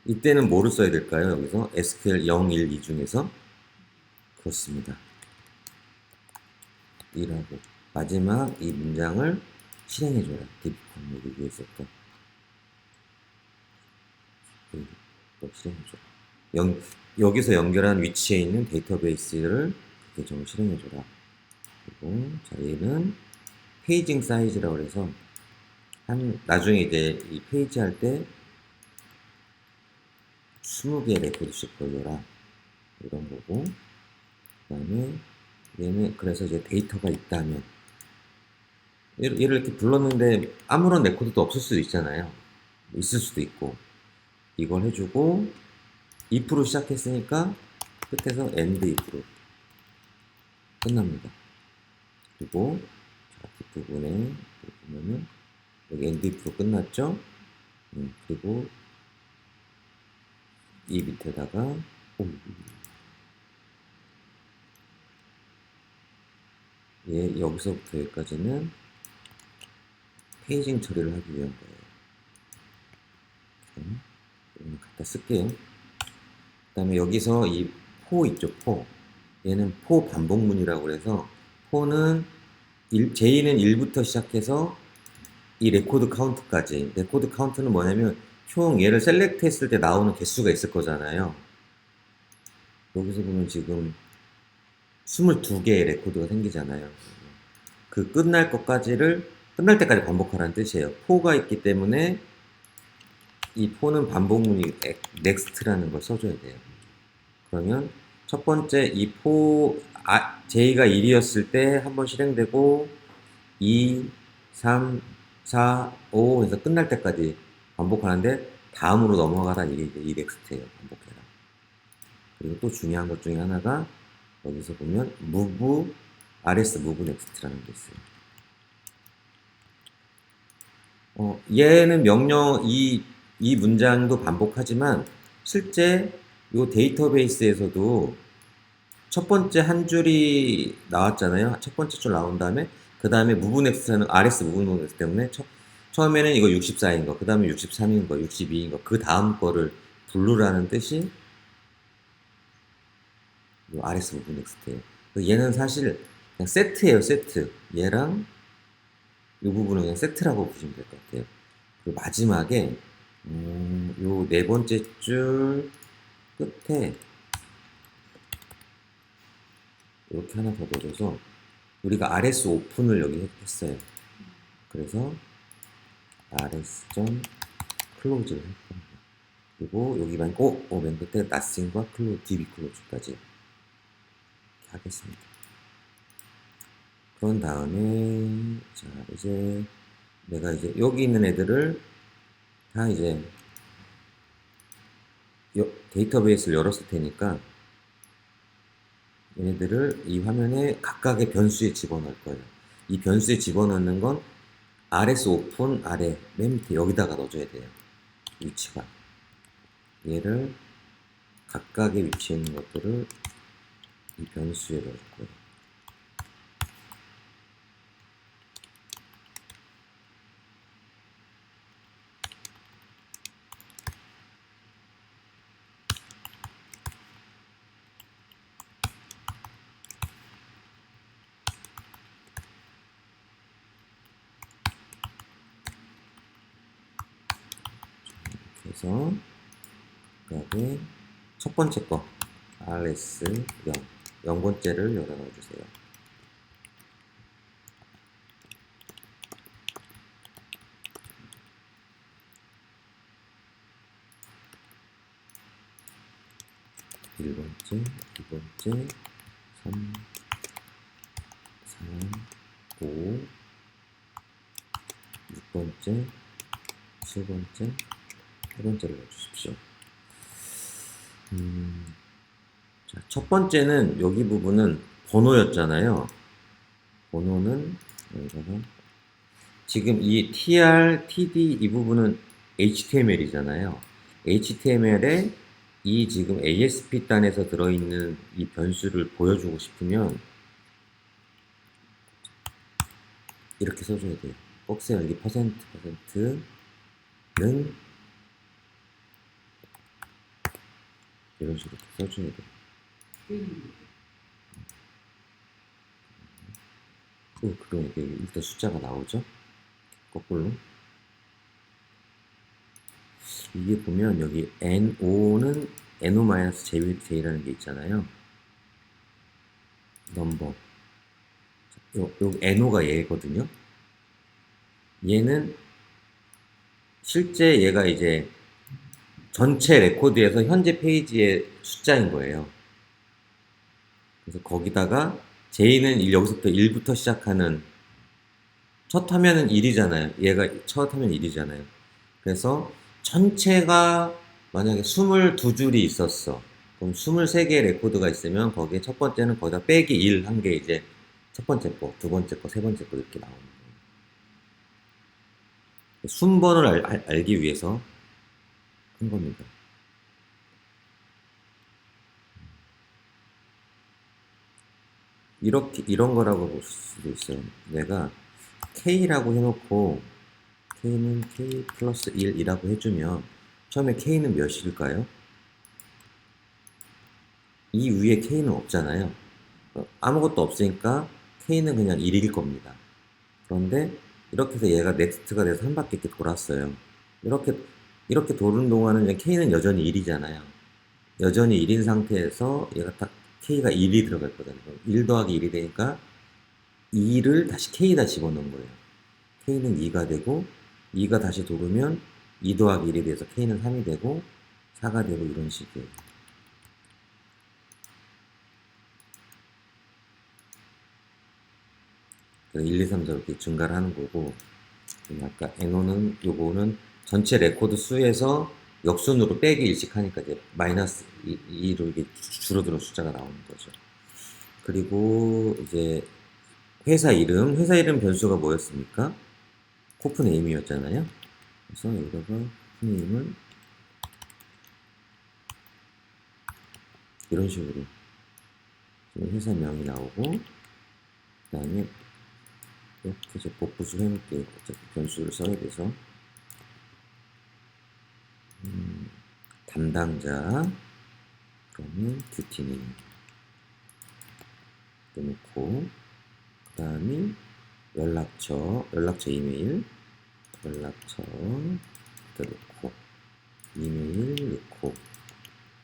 이때는 뭐를 써야 될까요? 여기서 SQL 0, 1, 2 중에서 그렇습니다. 이라고 마지막 이 문장을 실행해줘라. DB컴 여기 위에 있었던 또 실행해줘라. 여기서 연결한 위치에 있는 데이터베이스를 그 계정을 실행해줘라. 그리고 자 얘는 페이징 사이즈라고 해서 나중에 이제 이 페이지 할 때 20개의 레코드씩 돌려라 이런 거고 그 다음에 얘는 그래서 이제 데이터가 있다면 얘를 이렇게 불렀는데 아무런 레코드도 없을 수도 있잖아요. 있을 수도 있고 이걸 해주고 if로 시작했으니까 끝에서 end if로 끝납니다. 그리고 자, 뒷부분에 보면은 여기 end if로 끝났죠. 그리고 이 밑에다가 여기서부터 여기까지는 페이징 처리를 하기 위한 거예요. 이렇게 갖다 쓸게요. 그 다음에 여기서 이 포 있죠, 포. 얘는 포 반복문이라고 해서 포는 J는 1부터 시작해서 이 레코드 카운트까지. 레코드 카운트는 뭐냐면 총 얘를 셀렉트 했을 때 나오는 개수가 있을 거잖아요. 여기서 보면 지금 22개의 레코드가 생기잖아요. 그 끝날 때까지 반복하라는 뜻이에요. 포가 있기 때문에 이 포는 반복문이 next라는 걸 써줘야 돼요. 그러면 첫 번째 이 J가 1이었을 때 한 번 실행되고 2, 3, 4, 5 해서 끝날 때까지 반복하는데 다음으로 넘어가란 이게 이제 이 넥스트예요. 반복해라. 그리고 또 중요한 것 중에 하나가 여기서 보면 move, rs move next라는 게 있어요. 얘는 이 문장도 반복하지만 실제 이 데이터베이스에서도 첫 번째 한 줄이 나왔잖아요. 첫 번째 줄 나온 다음에 그 다음에 무브넥스는 RS 무브넥스 때문에 처음에는 이거 64인 거, 그 다음에 63인 거, 62인 거, 그 다음 거를 부르라는 뜻이 이 RS 무브넥스예요. 얘는 사실 그냥 세트예요, 세트. 얘랑 이 부분은 그냥 세트라고 보시면 될 것 같아요. 그리고 마지막에 요 네 번째 줄 끝에 이렇게 하나 더 넣어줘서 우리가 RS 오픈을 여기 했어요. 그래서 rs.close를 할 겁니다. 그리고 여기 맨 끝에 nothing과 db close까지 하겠습니다. 그런 다음에 자 이제 내가 이제 여기 있는 애들을 다 이제 데이터베이스를 열었을 테니까 얘네들을 이 화면에 각각의 변수에 집어넣을 거예요. 이 변수에 집어넣는 건 rs 오픈 아래 맨 밑에 여기다가 넣어줘야 돼요. 위치가 얘를 각각의 위치에 있는 것들을 이 변수에 넣을 거예요. 그래서 각각의 첫 번째 거 rs 0 0번째를 열어 넣어주세요. 일 번째, 두 번째, 3, 4, 5, 6번째, 7번째, 8번째를 넣어주십시오. 자, 첫 번째는 여기 부분은 번호였잖아요. 번호는 여기다가 지금 이 tr, td 이 부분은 html이잖아요. html에 이 지금 ASP 단에서 들어있는 이 변수를 보여주고 싶으면 이렇게 써줘야 돼요. 박스 열기 %%는 이런 식으로 써줘야 돼요. 그럼 이게 일단 숫자가 나오죠? 거꾸로. 이게 보면 여기 NO는 NO-J라는 게 있잖아요. 넘버. 요 NO가 얘거든요. 얘는 실제 얘가 이제 전체 레코드에서 현재 페이지의 숫자인 거예요. 그래서 거기다가 J는 여기서부터 1부터 시작하는 첫 화면은 1이잖아요. 얘가 첫 화면 1이잖아요. 그래서 전체가 만약에 22줄이 있었어. 그럼 23개의 레코드가 있으면 거기에 첫 번째는 거기다 빼기 1 한 게 이제 첫 번째 거, 두 번째 거, 세 번째 거 이렇게 나오는 거예요. 순번을 알기 위해서 한 겁니다. 이렇게 이런 거라고 볼 수도 있어요. 내가 K라고 해놓고 K는 K 플러스 1이라고 해주면 처음에 K는 몇일까요? 이 위에 K는 없잖아요. 아무것도 없으니까 K는 그냥 1일 겁니다. 그런데 이렇게 해서 얘가 넥스트가 돼서 한 바퀴 이렇게 돌았어요. 이렇게 이렇게 도는 동안은 K는 여전히 1이잖아요. 여전히 1인 상태에서 얘가 딱 K가 1이 들어갈 거잖아요. 1 더하기 1이 되니까 2를 다시 K에다 집어넣은 거예요. K는 2가 되고 2가 다시 돌으면 2 더하기 1이 돼서 K는 3이 되고 4가 되고 이런 식이에요. 1, 2, 3, 4 이렇게 증가를 하는 거고, 아까 NO는 요거는 전체 레코드 수에서 역순으로 빼기 일씩 하니까 이제 마이너스 2로 이게 줄어드는 숫자가 나오는 거죠. 그리고 이제 회사 이름 변수가 뭐였습니까? 코프네임이었잖아요. 그래서 여기다가 코프네임을 이런 식으로 회사명이 나오고, 그 다음에 이렇게 이제 복부수 해놓을게요. 어차피 변수를 써야 돼서. 담당자, 그러면 듀티네임 넣고, 그 다음에 연락처 이메일, 연락처 넣고, 이메일 넣고,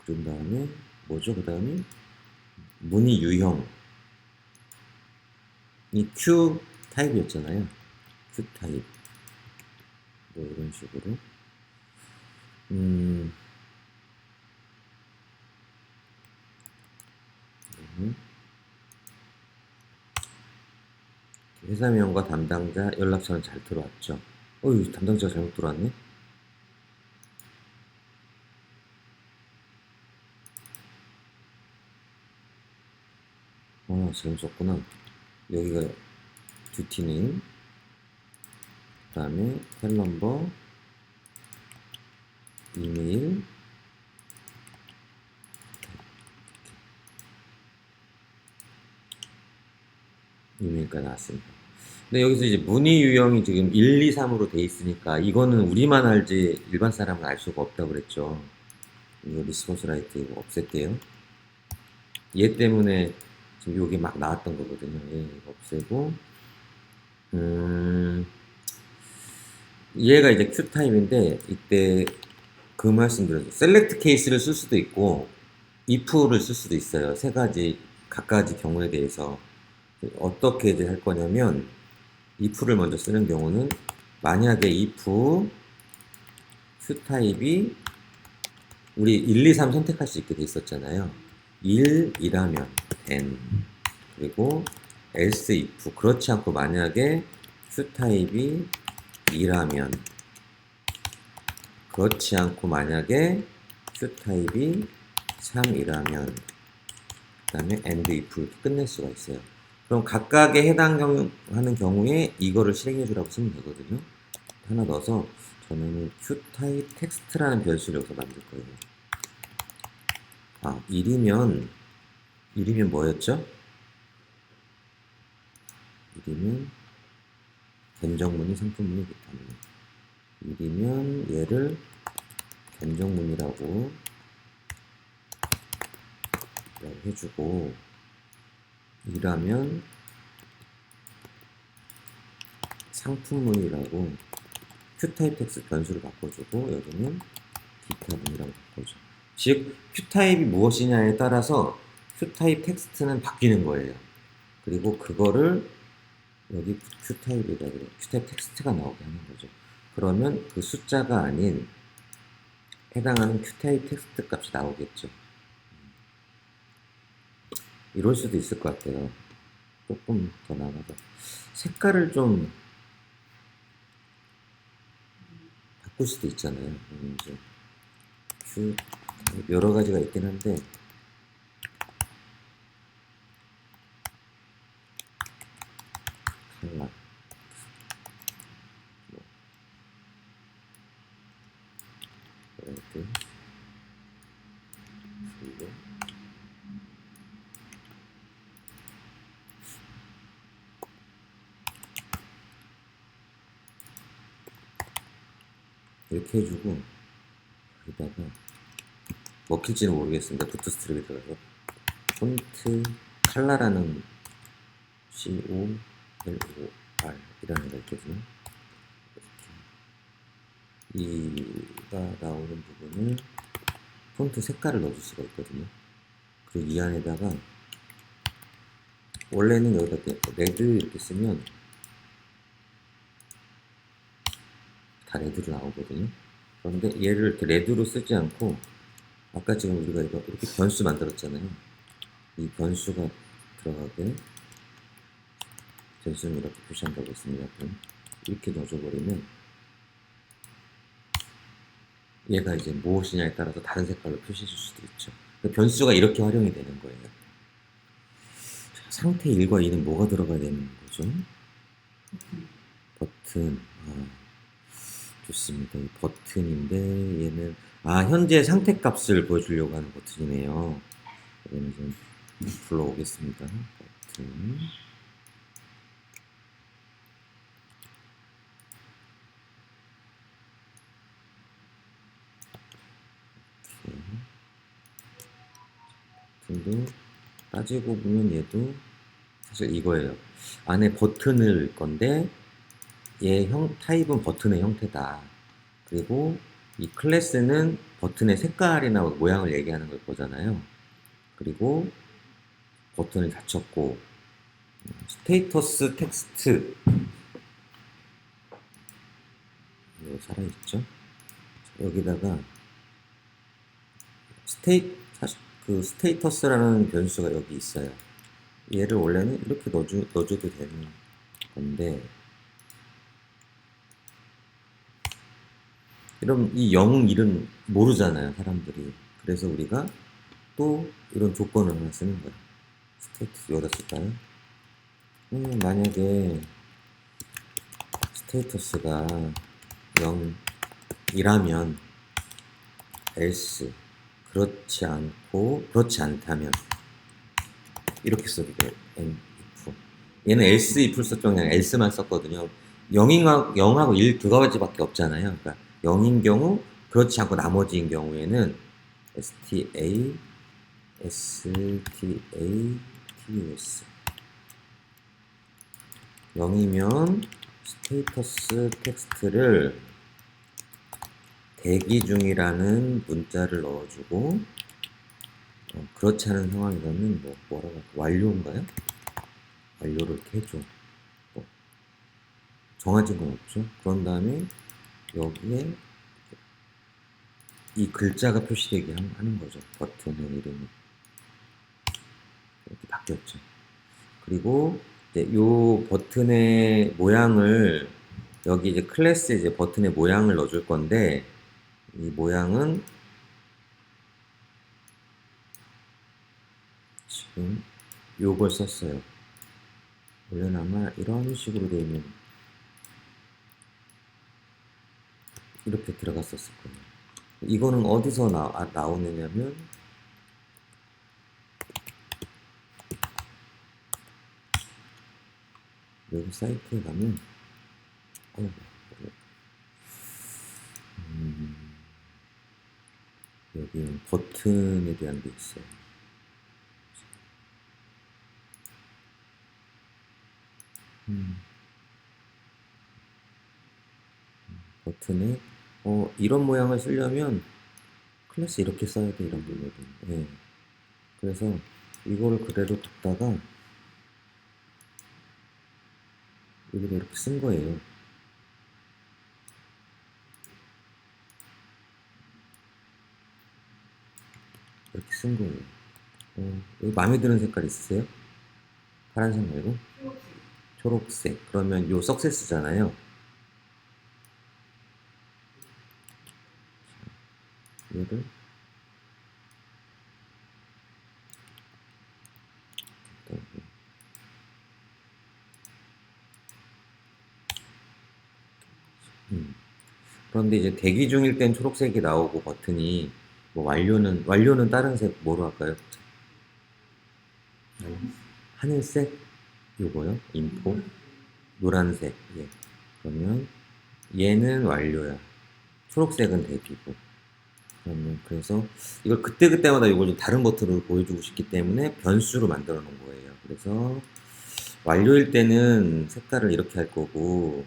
그런 다음에 뭐죠? 그 다음에 문의 유형, 이 Q 타입이었잖아요. Q 타입, 뭐 이런 식으로. 회사명과 담당자 연락처는 잘 들어왔죠. 어이, 담당자가 잘못 들어왔네. 잘못 썼구나. 여기가 듀티네임, 그 다음에 텔넘버, 이메일, 이메일까지 나왔습니다. 근데 여기서 이제 문의 유형이 지금 1, 2, 3으로 돼 있으니까 이거는 우리만 알지 일반 사람은 알 수가 없다고 그랬죠. 이거 리스폰스 라이트 이거 없앨게요. 얘 때문에 지금 여기 막 나왔던 거거든요. 얘 이거 없애고, 얘가 이제 큐 타입인데 이때 그 말씀 드렸죠. 셀렉트 케이스를 쓸 수도 있고 if를 쓸 수도 있어요. 세 가지 각가지 경우에 대해서 어떻게 이제 할 거냐면 if를 먼저 쓰는 경우는 만약에 if q 타입이 우리 1, 2, 3 선택할 수 있게 돼 있었잖아요. 1이라면 n, 그리고 else if 그렇지 않고 만약에 q 타입이 2라면, 그렇지 않고 만약에 q 타입이 3이라면, 그 다음에 and if 이렇게 끝낼 수가 있어요. 그럼 각각에 해당하는 경우에 이거를 실행해 주라고 쓰면 되거든요. 하나 넣어서 저는 qtype 텍스트라는 변수를 여기서 만들 거예요. 1이면 뭐였죠? 1이면 견적문이 상품문이기 때문에 1이면 얘를 견적문이라고 해주고, 2라면 상품문이라고 qtype 텍스트 변수를 바꿔주고, 여기는 기타 문이라고 바꿔줘. 즉 q타입이 무엇이냐에 따라서 q타입 텍스트는 바뀌는 거예요. 그리고 그거를 여기 q타입이다 그래. q타입 텍스트가 나오게 하는 거죠. 그러면 그 숫자가 아닌 해당하는 q타입 텍스트 값이 나오겠죠. 이럴 수도 있을 것 같아요. 조금 더 나가서 색깔을 좀 바꿀 수도 있잖아요. 이제 q 여러 가지가 있긴 한데, 칼라 레드, 그리고 이렇게 해주고 여기다가 먹힐지는 모르겠습니다. 부트스트랩에 들어가서 폰트 칼라라는 COLOR 이라는 거 있거든요. 이가 나오는 부분을 폰트 색깔을 넣어줄 수가 있거든요. 그리고 이 안에다가 원래는 여기다 레드 이렇게 쓰면 다 레드로 나오거든요. 그런데 얘를 이렇게 레드로 쓰지 않고 아까 지금 우리가 이거 이렇게 변수 만들었잖아요. 이 변수가 들어가게 변수는 이렇게 표시한다고 했습니다. 이렇게 넣어줘버리면 얘가 이제 무엇이냐에 따라서 다른 색깔로 표시해 줄 수도 있죠. 변수가 이렇게 활용이 되는 거예요. 자, 상태 1과 2는 뭐가 들어가야 되는 거죠? 버튼. 좋습니다. 이 버튼인데 얘는 현재 상태 값을 보여주려고 하는 버튼이네요. 얘는 좀 불러오겠습니다. 버튼. 버튼도 따지고 보면 얘도 사실 이거예요. 안에 버튼을 넣을 건데 얘 타입은 버튼의 형태다. 그리고 이 클래스는 버튼의 색깔이나 모양을 얘기하는 걸 거잖아요. 그리고 버튼을 닫혔고 스테이터스 텍스트 이거 살아있죠? 여기다가 스테이터스라는 변수가 여기 있어요. 얘를 원래는 이렇게 넣어줘도 되는 건데 이런 이 영웅 이름 모르잖아요, 사람들이. 그래서 우리가 또 이런 조건을 하나 쓰는 거예요. 스테이터스 여기다 쓸까요? 만약에 스테이터스가 0이라면 else 그렇지 않다면 이렇게 써도 돼요. if 얘는 else if 썼던 게 아니라 else만 썼거든요. 0하고 1 두 가지밖에 없잖아요. 그러니까 0인 경우 그렇지 않고 나머지인 경우에는 status 0이면 스테이터스 텍스트를 대기 중이라는 문자를 넣어주고 그렇지 않은 상황에서는 뭐라고 할까? 완료인가요? 완료를 이렇게 해줘. 정해진 건 없죠. 그런 다음에 여기에 이 글자가 표시되게 하는 거죠. 버튼의 이름이 이렇게 바뀌었죠. 그리고 이제 요 버튼의 모양을 여기 이제 클래스에 이제 버튼의 모양을 넣어줄 건데 이 모양은 지금 요걸 썼어요. 원래는 아마 이런 식으로 되어 있는 이렇게 들어갔었을 거예요. 이거는 어디서 나오느냐면 여기 사이트에 가면 여기 버튼에 대한 게 있어요. 버튼에 이런 모양을 쓰려면 클래스 이렇게 써야 돼, 이런 부분은. 네. 그래서 이거를 그대로 뒀다가 여기다 이렇게 쓴 거예요. 이렇게 쓴 거예요. 여기 마음에 드는 색깔 있으세요? 파란색 말고? 초록색. 그러면 요 석세스잖아요. 얘를 그런데 이제 대기 중일 땐 초록색이 나오고 버튼이 완료는 다른 색 뭐로 할까요? 하늘색 요거요. 인포 노란색. 예. 그러면 얘는 완료야. 초록색은 대기고. 그래서 이걸 그때그때마다 이걸 좀 다른 버튼으로 보여주고 싶기 때문에 변수로 만들어 놓은 거예요. 그래서 완료일 때는 색깔을 이렇게 할 거고,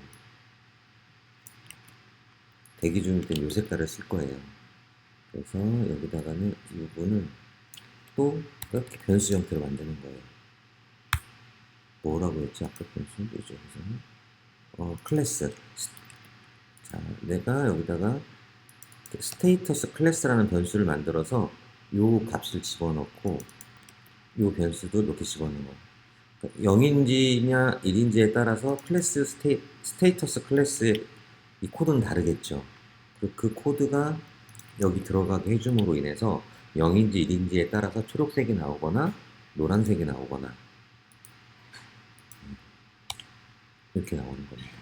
대기 중일 때는 이 색깔을 쓸 거예요. 그래서 여기다가는 이 부분을 또 이렇게 변수 형태로 만드는 거예요. 뭐라고 했지? 아까 변수 뭐죠? 클래스. 자, 내가 여기다가 스테이터스 클래스라는 변수를 만들어서 요 값을 집어넣고 요 변수도 이렇게 집어넣는 거예요. 그러니까 0인지냐 1인지에 따라서 클래스 스테이터스 클래스의 이 코드는 다르겠죠. 그 코드가 여기 들어가게 해줌으로 인해서 0인지 1인지에 따라서 초록색이 나오거나 노란색이 나오거나 이렇게 나오는 겁니다.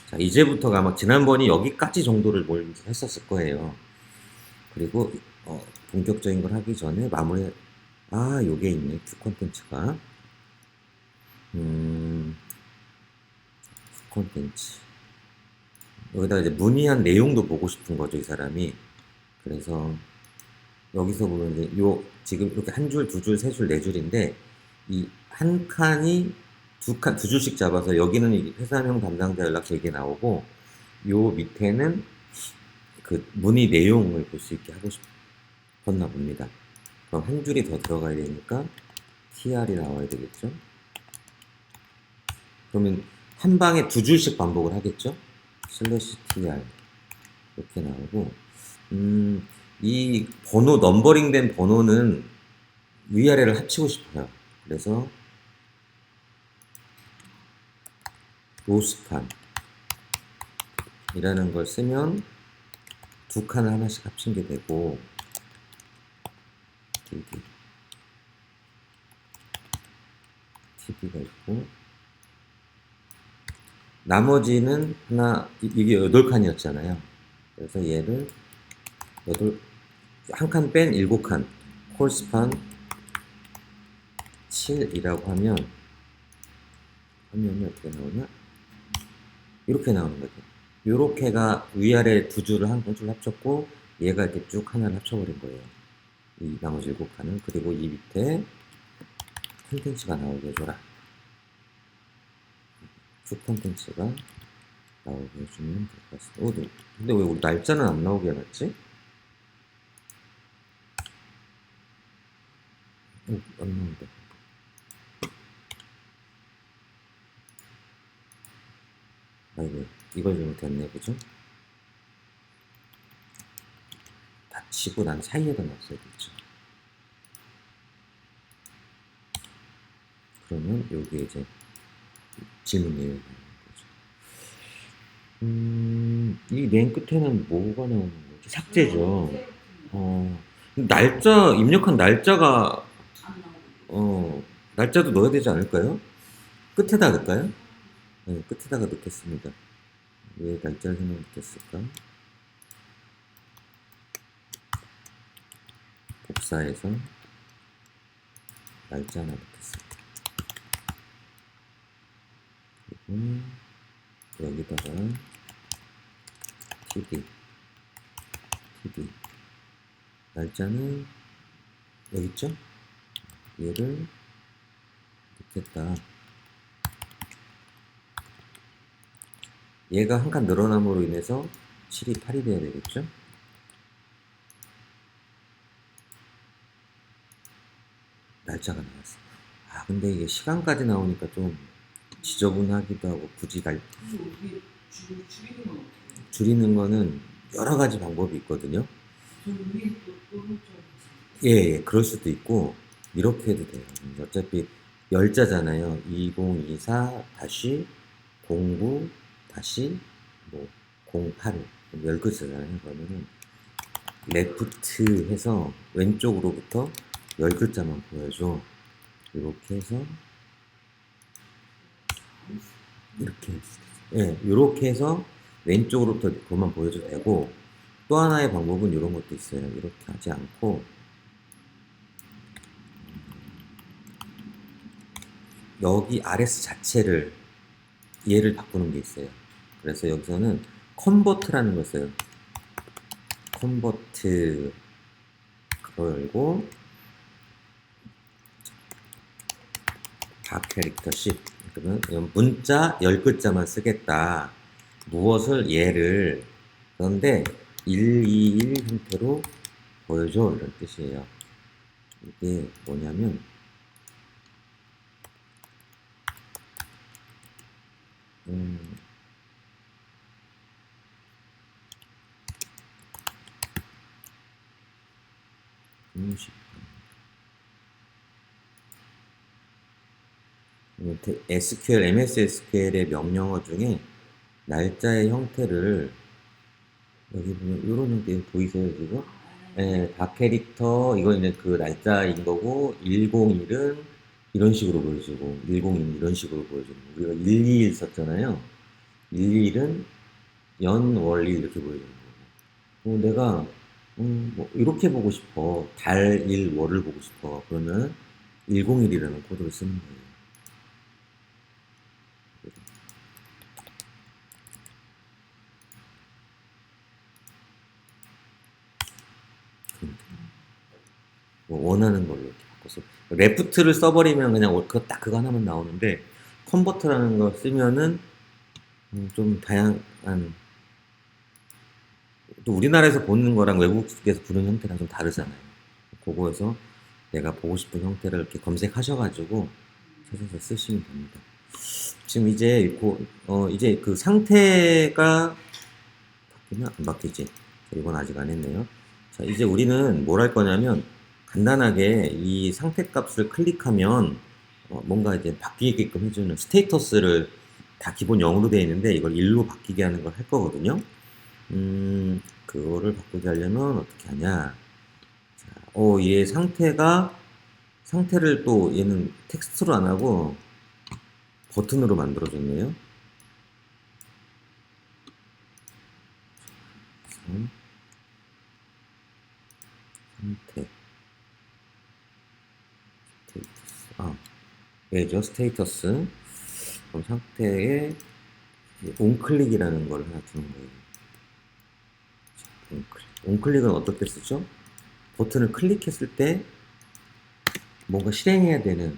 자, 이제부터가 아마 지난번이 여기까지 정도를 했었을 거예요. 그리고 본격적인 걸 하기 전에 요게 있네. 큐 콘텐츠가. 큐 콘텐츠. 여기다가 이제 문의한 내용도 보고 싶은 거죠, 이 사람이. 그래서 여기서 보면 이제 지금 이렇게 한 줄, 두 줄, 세 줄, 네 줄인데 이 한 칸이 두 줄씩 잡아서 여기는 회사명 담당자 연락처 이게 나오고 요 밑에는 그 문의 내용을 볼 수 있게 하고 싶었나 봅니다. 그럼 한 줄이 더 들어가야 되니까 tr이 나와야 되겠죠. 그러면 한 방에 두 줄씩 반복을 하겠죠. /tr 이렇게 나오고 이 번호 넘버링된 번호는 위아래를 합치고 싶어요. 그래서 로스칸 이라는 걸 쓰면 두 칸을 하나씩 합친 게 되고 TV가 있고 나머지는 이게 8칸이었잖아요. 그래서 얘를 한 칸 뺀 7칸 콜스판 7이라고 하면은 어떻게 나오냐? 이렇게 나오는 거죠. 요렇게가 위아래 두 줄을 한 줄 합쳤고 얘가 이렇게 쭉 하나를 합쳐버린 거예요. 이 나머지 7칸은. 그리고 이 밑에 콘텐츠가 나오게 해줘라. 쭉 콘텐츠가 나오게 해주면 될 것 같습니다. 근데 왜 우리 날짜는 안 나오게 해놨지? 안 나온다. 아이고, 이걸 잘못했네, 그죠? 닫히고 난 사이에다 놨어야겠죠. 그러면 여기에 이제 질문 내용이 나오는 거죠. 이 맨 끝에는 뭐가 나오는 거지? 삭제죠. 입력한 날짜가, 날짜도 넣어야 되지 않을까요? 끝에다 넣을까요? 네, 끝에다가 넣겠습니다. 왜 날짜를 생각했을까? 복사해서 날짜 하나 넣겠습니다. 그리고 여기다가 td 날짜는 여기 있죠? 얘를 넣겠다. 얘가 한 칸 늘어남으로 인해서 7이 8이 돼야 되겠죠? 날짜가 나왔어. 근데 이게 시간까지 나오니까 좀 지저분하기도 하고 굳이 줄이는 거는 여러 가지 방법이 있거든요. 예, 그럴 수도 있고 이렇게 해도 돼요. 어차피 열자잖아요. 2024-09 08 10글자잖아요. 그러면은 레프트 해서 왼쪽으로부터 10글자만 보여줘. 이렇게 해서 이렇게 해서 왼쪽으로부터 그것만 보여줘도 되고, 또 하나의 방법은 이런 것도 있어요. 이렇게 하지 않고 여기 RS 자체를 얘를 바꾸는 게 있어요. 그래서 여기서는 컨버트라는 걸 써요. 컨버트 걸고 각 캐릭터씩, 그러면 문자 10글자만 쓰겠다. 무엇을 얘를, 그런데 121 형태로 보여줘, 이런 뜻이에요. 이게 뭐냐면 음식 SQL, MS SQL의 명령어 중에 날짜의 형태를 여기 보면 이런 형태 보이세요 지금? 예, 다 캐릭터 이거 이제 그 날짜인 거고 101은 이런 식으로 보여주고 101은 이런 식으로 보여주고 우리가 121 썼잖아요. 121은 연, 월, 일 이렇게 보여주는 거고 내가 뭐 이렇게 보고 싶어. 달, 일, 월을 보고 싶어. 그러면 101이라는 코드를 쓰는 거예요. 뭐 원하는 걸로 이렇게 바꿔서 레프트를 써버리면 그냥 그거 하나만 나오는데 컨버터라는 거 쓰면은 좀 다양한 또 우리나라에서 보는 거랑 외국에서 보는 형태랑 좀 다르잖아요. 그거에서 내가 보고 싶은 형태를 이렇게 검색하셔가지고 찾아서 쓰시면 됩니다. 지금 이제 그 상태가 바뀌나? 안 바뀌지? 이건 아직 안 했네요. 자, 이제 우리는 뭘 할 거냐면 간단하게 이 상태 값을 클릭하면 뭔가 이제 바뀌게끔 해주는 스테이터스를 다 기본 0으로 되어 있는데 이걸 1로 바뀌게 하는 걸 할 거거든요. 그거를 바꾸게 하려면 어떻게 하냐. 자, 얘 상태를 또 얘는 텍스트로 안 하고 버튼으로 만들어줬네요. 상태. 스테이터스. 왜죠? 스테이터스. 그럼 상태에 온클릭이라는 걸 하나 두는 거예요. 온클릭은 어떻게 쓰죠? 버튼을 클릭했을 때 뭔가 실행해야 되는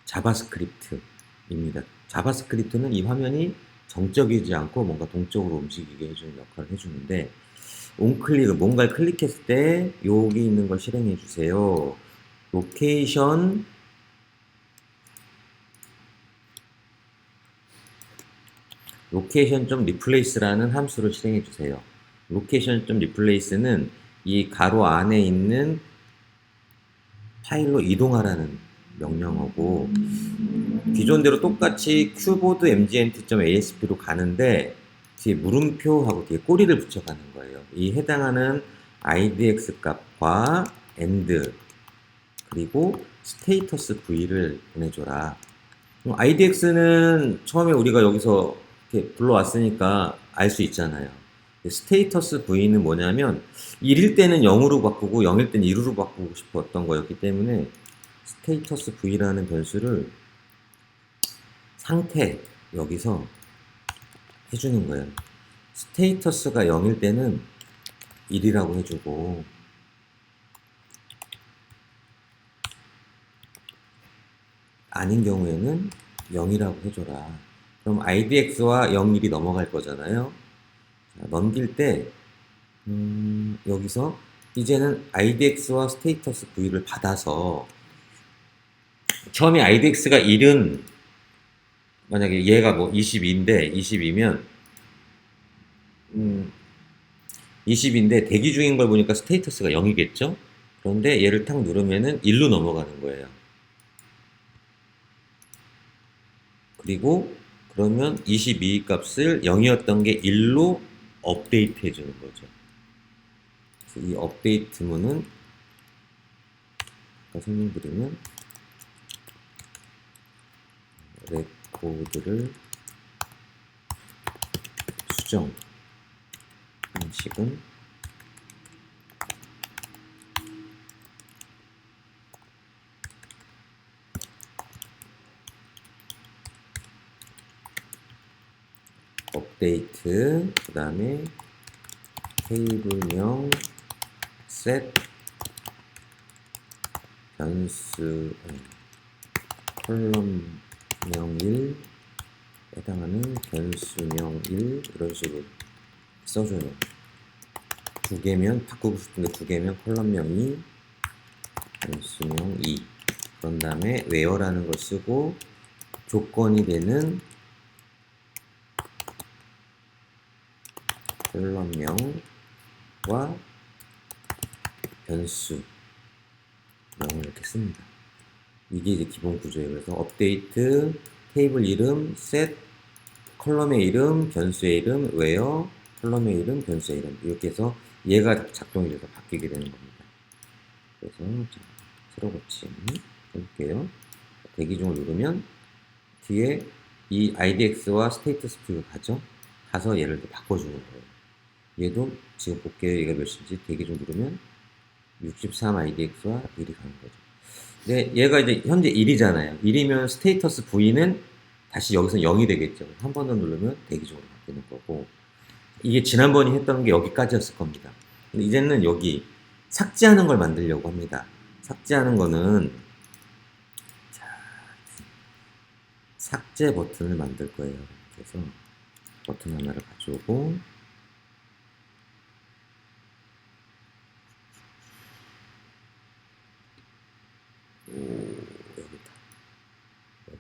자바스크립트입니다. 자바스크립트는 이 화면이 정적이지 않고 뭔가 동적으로 움직이게 해주는 역할을 해주는데 온클릭은 뭔가를 클릭했을 때 여기 있는 걸 실행해 주세요. 로케이션 리플레이스라는 함수를 실행해 주세요. 로케이션 리플레이스는 이 가로 안에 있는 파일로 이동하라는 명령어고 기존대로 똑같이 큐보드 mgnt.asp로 가는데 뒤에 물음표하고 뒤에 꼬리를 붙여가는 거예요. 이 해당하는 idx 값과 end 그리고 스테이터스 v를 보내줘라. idx는 처음에 우리가 여기서 이렇게 불러왔으니까 알 수 있잖아요. 스테이터스 v는 뭐냐면 1일 때는 0으로 바꾸고 0일 때는 1으로 바꾸고 싶었던 거였기 때문에 스테이터스 v라는 변수를 상태 여기서 해주는 거예요. 스테이터스가 0일 때는 1이라고 해주고 아닌 경우에는 0이라고 해줘라. 그럼 idx와 0, 1이 넘어갈 거잖아요. 자, 넘길 때 여기서 이제는 idx와 스테이터스 v를 받아서 처음에 idx가 1은 만약에 얘가 뭐 22인데 22면 20인데 대기 중인 걸 보니까 스테이터스가 0이겠죠? 그런데 얘를 탁 누르면은 1로 넘어가는 거예요. 그리고 그러면 22 값을 0이었던 게 1로 업데이트 해주는 거죠. 그래서 이 업데이트문은 아까 설명드리면 레코드를 수정 방식은 업데이트, 그 다음에 테이블명 set 변수 컬럼명 1 해당하는 변수명 1 이런 식으로 써줘요. 두 개면 바꾸고 싶은데 두 개면 컬럼명 2 변수명 2 그런 다음에 where라는 걸 쓰고 조건이 되는 컬럼명과 변수 명을 이렇게 씁니다. 이게 이제 기본 구조예요. 그래서 업데이트, 테이블 이름, set, 컬럼의 이름, 변수의 이름, where, 컬럼의 이름, 변수의 이름 이렇게 해서 얘가 작동이 돼서 바뀌게 되는 겁니다. 그래서 자, 새로 고침 해볼게요. 대기 중을 누르면 뒤에 이 idx와 status 뷰가 가죠. 가서 얘를 또 바꿔주는 거예요. 얘도 지금 볼게요. 얘가 몇인지 대기 중 누르면 63 idx와 1이 가는 거죠. 네, 얘가 이제 현재 1이잖아요. 1이면 스테이터스 V는 다시 여기서 0이 되겠죠. 한 번 더 누르면 대기 중으로 바뀌는 거고 이게 지난번에 했던 게 여기까지였을 겁니다. 근데 이제는 여기 삭제하는 걸 만들려고 합니다. 삭제하는 거는 자, 삭제 버튼을 만들 거예요. 그래서 버튼 하나를 가져오고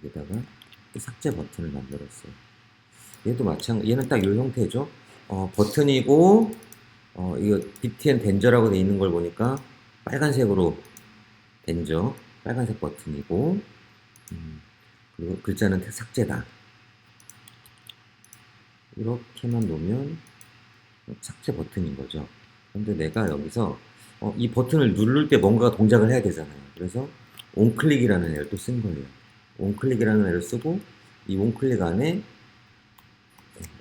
여기다가 삭제 버튼을 만들었어요. 얘도 마찬가지. 얘는 딱 이 형태죠. 버튼이고 이거 BTN 덴저라고 돼 있는 걸 보니까 빨간색으로 덴저 빨간색 버튼이고 그리고 글자는 삭제다. 이렇게만 놓으면 삭제 버튼인 거죠. 근데 내가 여기서 이 버튼을 누를 때 뭔가 동작을 해야 되잖아요. 그래서 온클릭이라는 애를 또 쓴 거예요. 온클릭이라는 애를 쓰고 이 온클릭 안에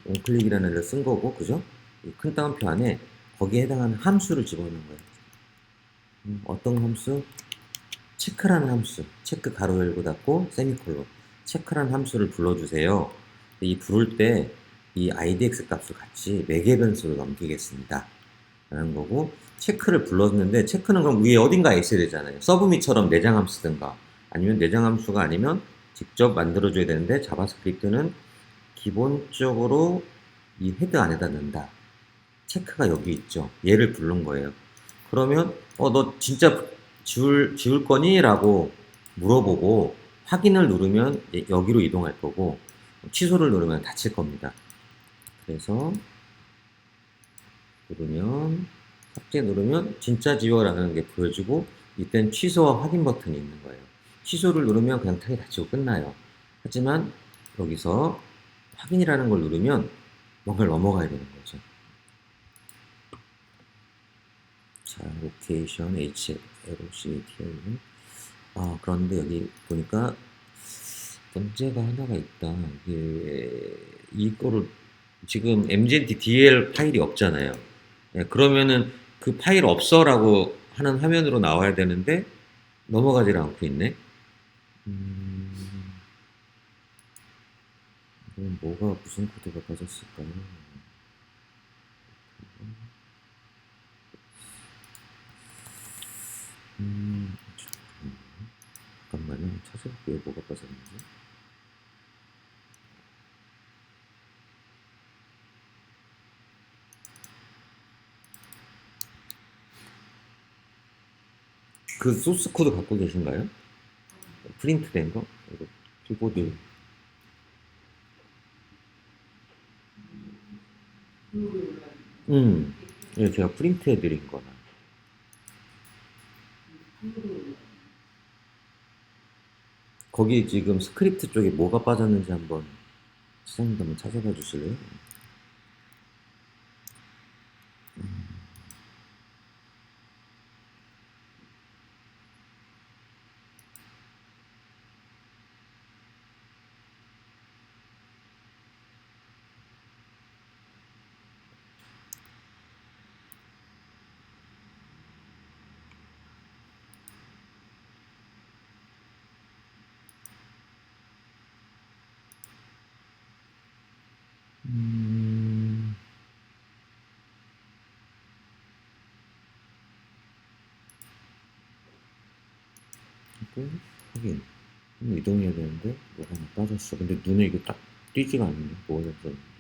온클릭이라는 애를 쓴 거고, 그죠? 이 큰 따옴표 안에 거기에 해당하는 함수를 집어넣는 거예요. 어떤 함수? 체크라는 함수. 체크 가로 열고 닫고 세미콜론. 체크라는 함수를 불러주세요. 이 부를 때 이 idx 값을 같이 매개 변수로 넘기겠습니다. 라는 거고, 체크를 불렀는데 체크는 그럼 위에 어딘가에 있어야 되잖아요. 서브미처럼 내장 함수든가 아니면 내장 함수가 아니면 직접 만들어줘야 되는데 자바스크립트는 기본적으로 이 헤드 안에다 넣는다. 체크가 여기 있죠. 얘를 부른 거예요. 그러면 너 진짜 지울 거니? 라고 물어보고 확인을 누르면 여기로 이동할 거고 취소를 누르면 닫힐 겁니다. 그래서 누르면 삭제 누르면 진짜 지워라는 게 보여지고 이땐 취소와 확인 버튼이 있는 거예요. 취소를 누르면 그냥 탁이 닫히고 끝나요. 하지만 여기서 확인이라는 걸 누르면 뭔가를 넘어가야 되는 거죠. 자, 로케이션 HLOCATL. 그런데 여기 보니까 문제가 하나가 있다. 이거를 지금 MGNT DL 파일이 없잖아요. 그러면은 그 파일 없어라고 하는 화면으로 나와야 되는데 넘어가질 않고 있네. 뭐가 무슨 코드가 빠졌을까요? 잠깐만요. 찾아볼게요. 뭐가 빠졌는지. 그 소스 코드 갖고 계신가요? 프린트 된 거? 이거 키보드. 예, 제가 프린트 해드린 거나. 거기 지금 스크립트 쪽에 뭐가 빠졌는지 한번 시장님 한번 찾아봐 주실래요? 하고 확인. 이동해야 되는데 뭐가 하나 빠졌어. 근데 눈에 이거 딱 띄지가 않네. 뭐가 잡혔는데.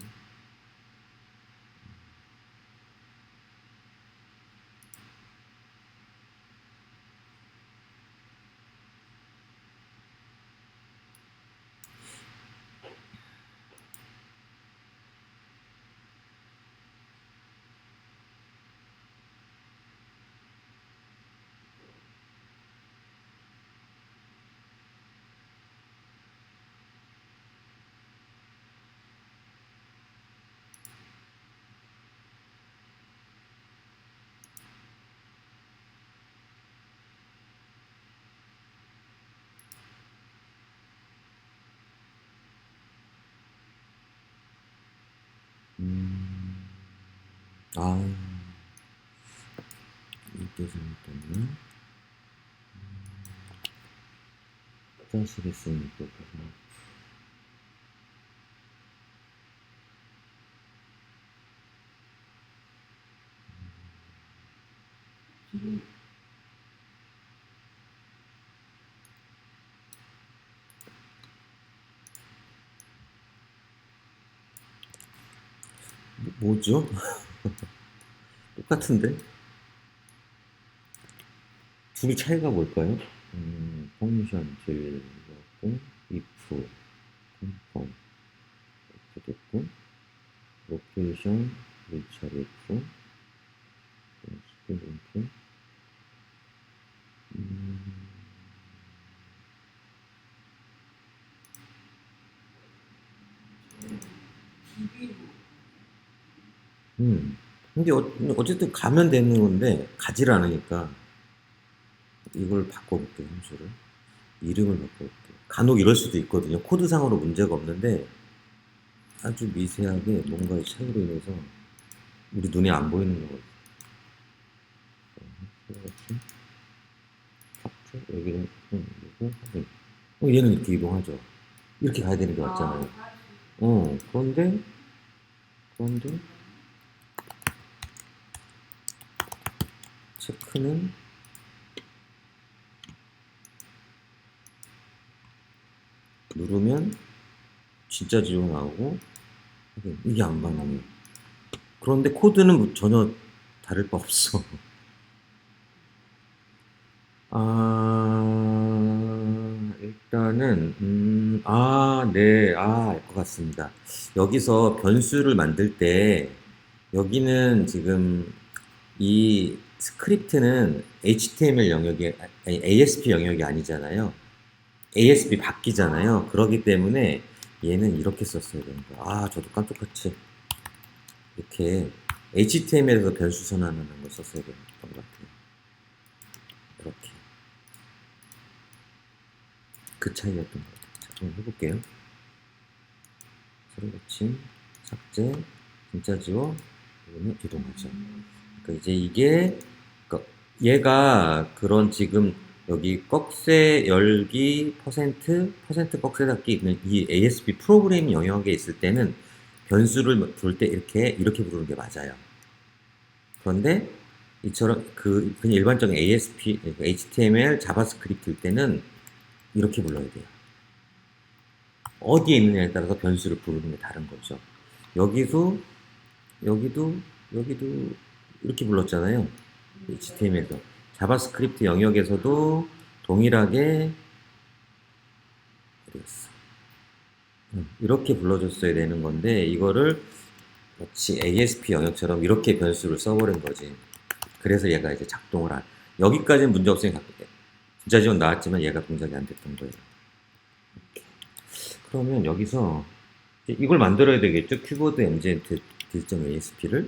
아, 이게 잘못됐나? 짜시겠습니까? 뭐죠? 똑같은데? 둘이 차이가 뭘까요? 퍼미션 제외하고 if, confirm 이렇게 됐고 로케이션 리처리 if 스튜던트 근데 어쨌든 가면 되는 건데 가지를 않으니까 이걸 바꿔볼게요. 함수를 이름을 바꿔볼게요. 간혹 이럴 수도 있거든요. 코드상으로 문제가 없는데 아주 미세하게 뭔가의 차이로 인해서 우리 눈에 안 보이는 거거든요. 캡처 여기는 이거 확인. 얘는 이렇게 이동하죠. 이렇게 가야 되는 게 맞잖아요. 그런데 체크는 누르면 진짜 지워 나오고 이게 안 반응해. 그런데 코드는 전혀 다를 바 없어. 일단은 네, 알 것 같습니다. 여기서 변수를 만들 때 여기는 지금 이 스크립트는 HTML 영역이 아니, ASP 영역이 아니잖아요. ASP 바뀌잖아요. 그렇기 때문에 얘는 이렇게 썼어야 되는 거야. 저도 깜짝같이 이렇게 HTML에서 변수 선언하는 걸 썼어야 되는 것 같아요. 이렇게. 그 차이였던 것 같아요. 자, 한번 해볼게요. 새로 고침, 삭제, 진짜 지워, 이거는 이동하죠. 그러니까 이제 이게, 그러니까 얘가 그런 지금 여기 꺽쇠 열기 퍼센트 꺽쇠 닫기 있는 이 ASP 프로그램 영역에 있을 때는 변수를 부를 때 이렇게 부르는 게 맞아요. 그런데 이처럼 그냥 일반적인 ASP, HTML, 자바스크립트일 때는 이렇게 불러야 돼요. 어디에 있느냐에 따라서 변수를 부르는 게 다른 거죠. 여기도 이렇게 불렀잖아요. HTML에서. 자바스크립트 영역에서도 동일하게 이렇게 불러줬어야 되는 건데 이거를 마치 ASP 영역처럼 이렇게 변수를 써버린 거지. 그래서 얘가 이제 작동을 여기까지는 문제 없으니까 진짜 지원 나왔지만 얘가 동작이 안 됐던 거예요. 그러면 여기서 이걸 만들어야 되겠죠? 큐보드 mgnt 딜.asp를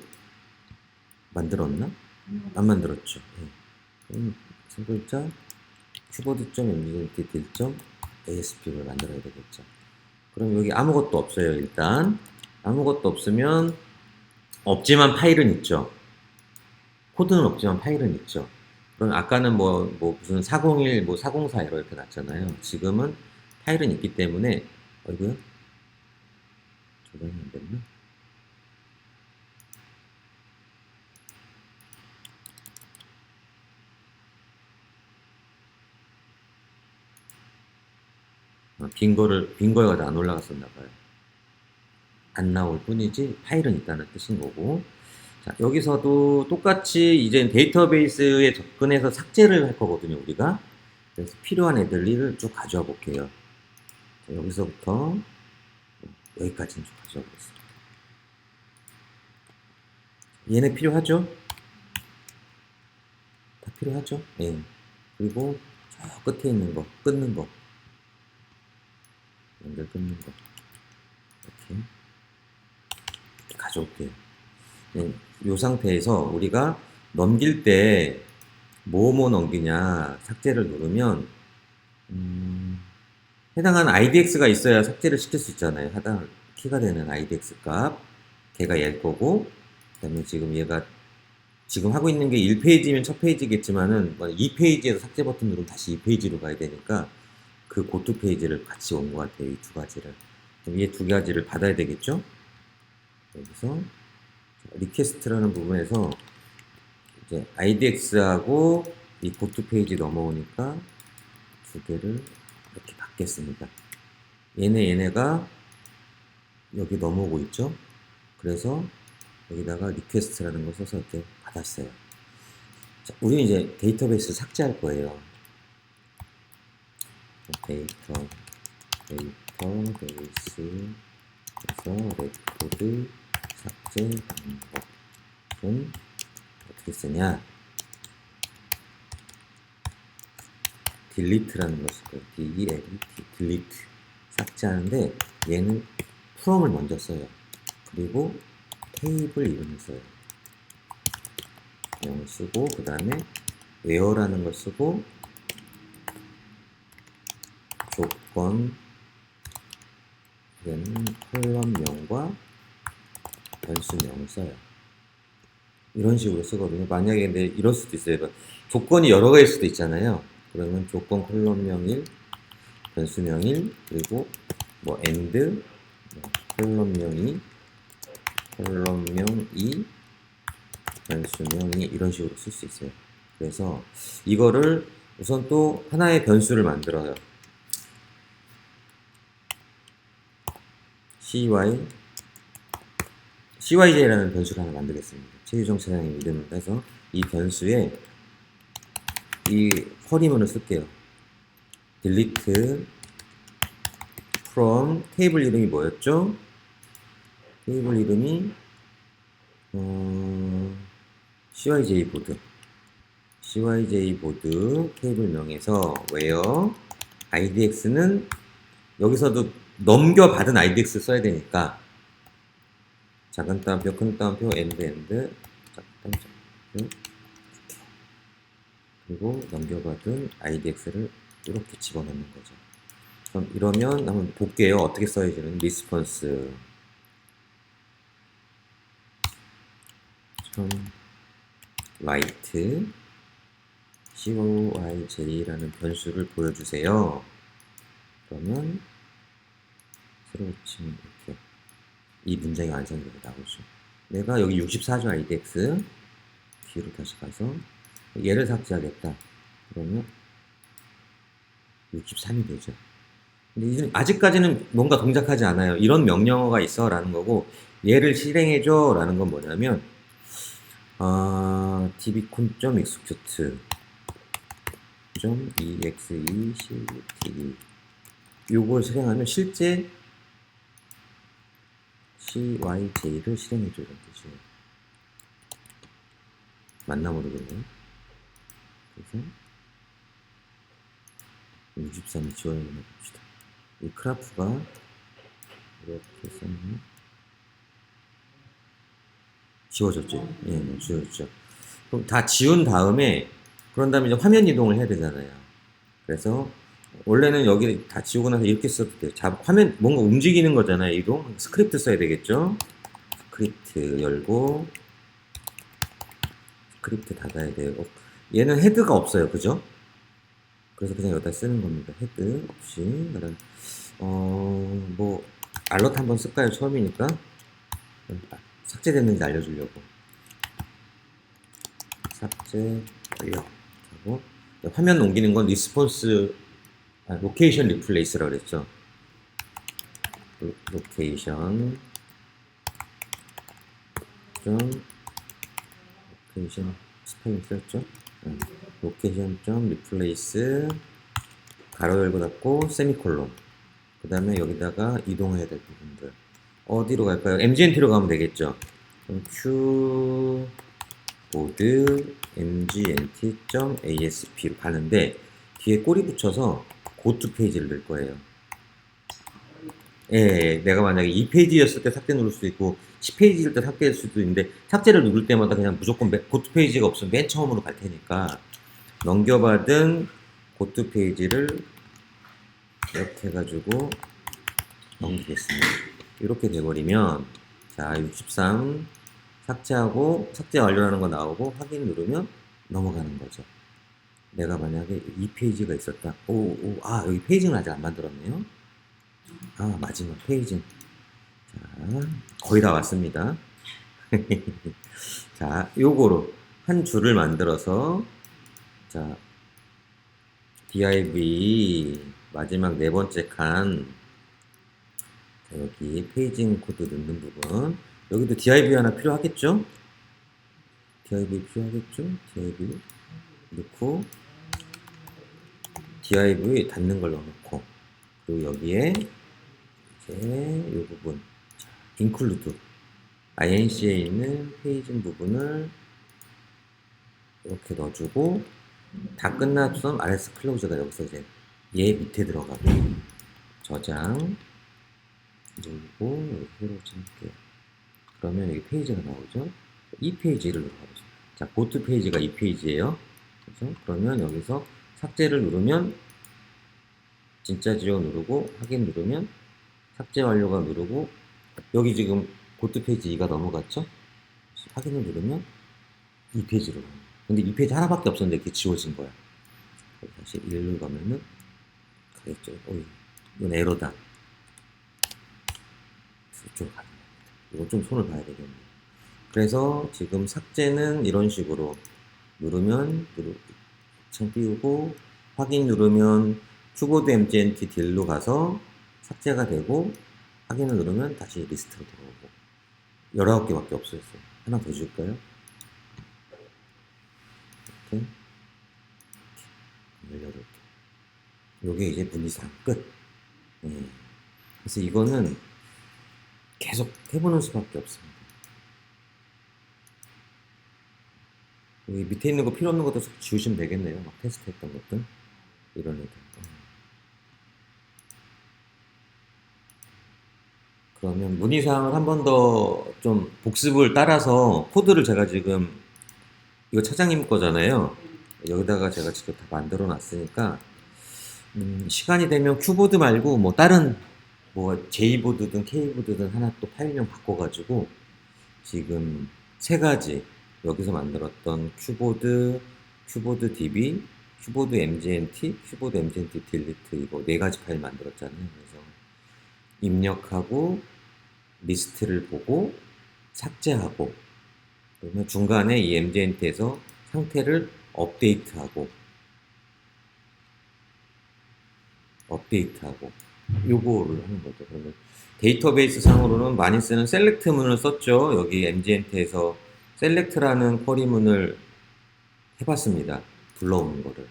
만들었나? 안 만들었죠. 네. 그럼 세 글자 큐보드.mgnt 딜.asp를 만들어야 되겠죠. 그럼 여기 아무것도 없어요. 일단 아무것도 없으면 없지만 파일은 있죠. 코드는 없지만 파일은 있죠. 그럼 아까는 뭐 무슨 401, 뭐 404 이렇게 났잖아요. 지금은 파일은 있기 때문에 어이구요? 저장이 안 됐나? 빈 거가 안 올라갔었나 봐요. 안 나올 뿐이지 파일은 있다는 뜻인 거고. 자, 여기서도 똑같이 이제 데이터베이스에 접근해서 삭제를 할 거거든요, 우리가. 그래서 필요한 애들을 쭉 가져와 볼게요. 자, 여기서부터 여기까지는 쭉 가져와 보겠습니다. 얘네 필요하죠? 다 필요하죠? 예. 그리고 저 끝에 있는 거, 끊는 거. 연결 끊는 거. 이렇게 가져올게요. 예. 이 상태에서 우리가 넘길 때 뭐뭐 넘기냐 삭제를 누르면 해당하는 IDX가 있어야 삭제를 시킬 수 있잖아요. 해당 키가 되는 IDX 값 걔가 얘일 거고, 그 다음에 지금 얘가 지금 하고 있는 게 1페이지면 첫 페이지겠지만은 2페이지에서 삭제 버튼 누르면 다시 2페이지로 가야 되니까 그 고투 페이지를 같이 온 것 같아요. 이 두 가지를. 그럼 이 두 가지를 받아야 되겠죠? 여기서 리퀘스트라는 부분에서 이제 IDX하고 이 고투 페이지 넘어오니까 두 개를 이렇게 받겠습니다. 얘네가 여기 넘어오고 있죠? 그래서 여기다가 리퀘스트라는 걸 써서 이렇게 받았어요. 자, 우리는 이제 데이터베이스 삭제할 거예요. 데이터베이스에서 레코드 삭제 방법은 어떻게 쓰냐? delete라는 걸 쓸 거예요. delete. 삭제하는데 얘는 from을 먼저 써요. 그리고 테이블 이름을 써요. 명 쓰고 그 다음에 where라는 걸 쓰고 조건 얘는 콜럼명과 변수명을 써요. 이런 식으로 쓰거든요. 만약에 근데 이럴 수도 있어요. 조건이 여러 개일 수도 있잖아요. 그러면 조건 콜럼명 1, 변수명 1, 그리고 뭐 and 콜럼명 2, 콜럼명 2, 변수명 2 이런 식으로 쓸 수 있어요. 그래서 이거를 우선 또 하나의 변수를 만들어요. cyj라는 변수를 하나 만들겠습니다. 최유정 차장님 이름을 해서 이 변수에 이 쿼리문을 쓸게요. delete from 테이블 이름이 뭐였죠? 테이블 이름이 cyj보드 테이블명에서 where idx는 여기서도 넘겨받은 idx 써야 되니까 작은 따옴표, 큰 따옴표, end, 작은 따옴표, 그리고 넘겨받은 idx를 이렇게 집어넣는 거죠. 그럼 이러면 한번 볼게요. 어떻게 써야지는 response write cyj라는 변수를 보여주세요. 그러면 새로 치면 이렇게 이 문장이 완성되게 나오죠. 내가 여기 64조 idx 뒤로 다시 가서 얘를 삭제하겠다. 그러면 63이 되죠. 근데 이제 아직까지는 뭔가 동작하지 않아요. 이런 명령어가 있어 라는 거고, 얘를 실행해줘 라는 건 뭐냐면 dbcon.execute .execute 요걸 실행하면 실제 cyj를 실행해줘 이런 뜻이에요. 맞나 모르겠네요. 그래서 63을 지원해 봅시다. 이 크라프가 이렇게 썼네. 지워졌죠? 예, 지워졌죠. 그럼 다 지운 다음에, 그런 다음에 이제 화면 이동을 해야 되잖아요. 그래서 원래는 여기 다 지우고 나서 이렇게 써도 돼요. 화면 뭔가 움직이는 거잖아요. 이동 스크립트 써야 되겠죠. 스크립트 열고 스크립트 닫아야 돼요. 얘는 헤드가 없어요, 그죠? 그래서 그냥 여기다 쓰는 겁니다. 헤드 없이. 그다음 뭐 알럿 한번 쓸까요? 처음이니까. 삭제됐는지 알려주려고. 삭제 완료 하고, 화면 옮기는 건 리스폰스 로케이션 리플레이스라고 그랬죠. 로케이션 점 로케이션 스펠링 썼죠. 로케이션 점 리플레이스 가로 열고 닫고 세미콜론. 그 다음에 여기다가 이동해야 될 부분들 어디로 갈까요? MGNT로 가면 되겠죠. 그럼 큐보드 mgnt.asp로 가는데 뒤에 꼬리 붙여서 고투 페이지를 넣을 거예요. 예, 내가 만약에 2페이지였을 때 삭제 누를 수도 있고 10페이지일 때 삭제할 수도 있는데 삭제를 누를 때마다 그냥 무조건 고투 페이지가 없으면 맨 처음으로 갈 테니까 넘겨받은 고투 페이지를 이렇게 해가지고 넘기겠습니다. 이렇게 돼버리면 자 63 삭제하고 삭제 완료라는 거 나오고 확인 누르면 넘어가는 거죠. 내가 만약에 이 페이지가 있었다. 여기 페이지는 아직 안 만들었네요. 마지막 페이지. 자, 거의 다 왔습니다. 자, 요거로 한 줄을 만들어서 자, div 마지막 네 번째 칸 자, 여기 페이징 코드 넣는 부분 여기도 div 하나 필요하겠죠? div 필요하겠죠? div 넣고 div 닫는 걸 넣어놓고 그리고 여기에 이제 이 부분 자, include inc에 있는 페이징 부분을 이렇게 넣어주고 다 끝났으면 rs 클로즈가 여기서 이제 얘 밑에 들어가고 저장 누르고 여기 새로 찍을게요. 그러면 여기 페이지가 나오죠. 이 페이지를 눌러보죠. 자, 고트 페이지가 이 페이지예요. 그렇죠? 그러면 여기서 삭제를 누르면 진짜 지워 누르고 확인 누르면 삭제 완료가 누르고 여기 지금 고트 페이지 2가 넘어갔죠? 확인을 누르면 이 페이지로 가요. 근데 이 페이지 하나밖에 없었는데 이렇게 지워진 거야. 다시 1로 가면은 가겠죠. 이건 에러다. 이쪽으로 가는 겁니다. 이거 좀 손을 봐야 되겠네요. 그래서 지금 삭제는 이런 식으로 누르면 창 띄우고 확인 누르면 큐보드 mgnt 딜로 가서 삭제가 되고 확인을 누르면 다시 리스트로 들어오고 19개밖에 없어졌어요. 하나 더 줄까요? 이렇게 18개. 요게 이제 문의사항 끝. 그래서 이거는 계속 해보는 수밖에 없습니다. 여기 밑에 있는 거 필요 없는 것도 지우시면 되겠네요. 막 테스트 했던 것들. 이런 애들. 그러면 문의사항을 한 번 더 좀 복습을 따라서 코드를 제가 지금 이거 차장님 거잖아요. 여기다가 제가 직접 다 만들어 놨으니까 시간이 되면 큐보드 말고 뭐 다른 뭐 J보드든 K보드든 하나 또 파일명 바꿔가지고 지금 세 가지 여기서 만들었던 큐보드 DB, 큐보드 mgnt, 큐보드 mgnt 딜리트 이거 네 가지 파일 만들었잖아요. 그래서 입력하고 리스트를 보고 삭제하고 그러면 중간에 이 mgnt에서 상태를 업데이트하고 요거를 하는 거죠. 그러면 데이터베이스 상으로는 많이 쓰는 셀렉트 문을 썼죠. 여기 mgnt에서 셀렉트라는 쿼리문을 해봤습니다. 불러오는 거를.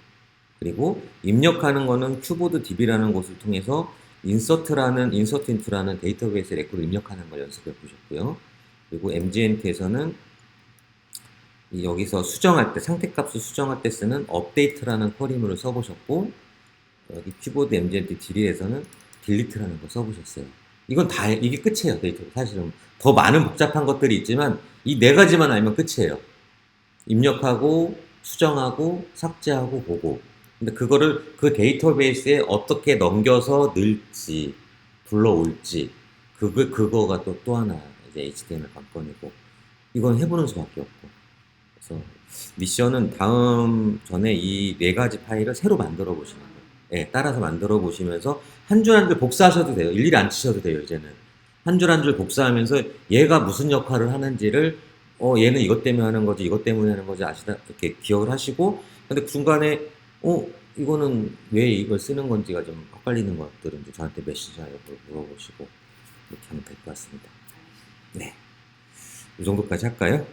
그리고 입력하는 거는 큐보드 db라는 곳을 통해서 인서트 인트라는 데이터베이스 레코드 입력하는 걸 연습해 보셨고요. 그리고 mgnt에서는 여기서 수정할 때 상태값을 수정할 때 쓰는 업데이트라는 쿼리문을 써보셨고 여기 큐보드 mgnt 딜에서는 딜리트라는 걸 써보셨어요. 이건 다 이게 끝이에요. 데이터 사실은 더 많은 복잡한 것들이 있지만 이 네 가지만 알면 끝이에요. 입력하고 수정하고 삭제하고 보고. 근데 그거를 그 데이터베이스에 어떻게 넘겨서 넣을지 불러올지 그거가 또 하나 이제 HTML 관건이고 이건 해보는 수밖에 없고. 그래서 미션은 다음 전에 이 네 가지 파일을 새로 만들어 보시는 거예요. 예, 따라서 만들어 보시면서 한 줄 한 줄 복사하셔도 돼요. 일일이 안 치셔도 돼요. 이제는 한 줄 한 줄 복사하면서 얘가 무슨 역할을 하는지를 얘는 이것 때문에 하는 거지 이것 때문에 하는 거지 이렇게 기억을 하시고 근데 중간에 이거는 왜 이걸 쓰는 건지가 좀 헷갈리는 것들은 이제 저한테 메시지하여 물어보시고 이렇게 하면 될 것 같습니다. 네. 이 정도까지 할까요?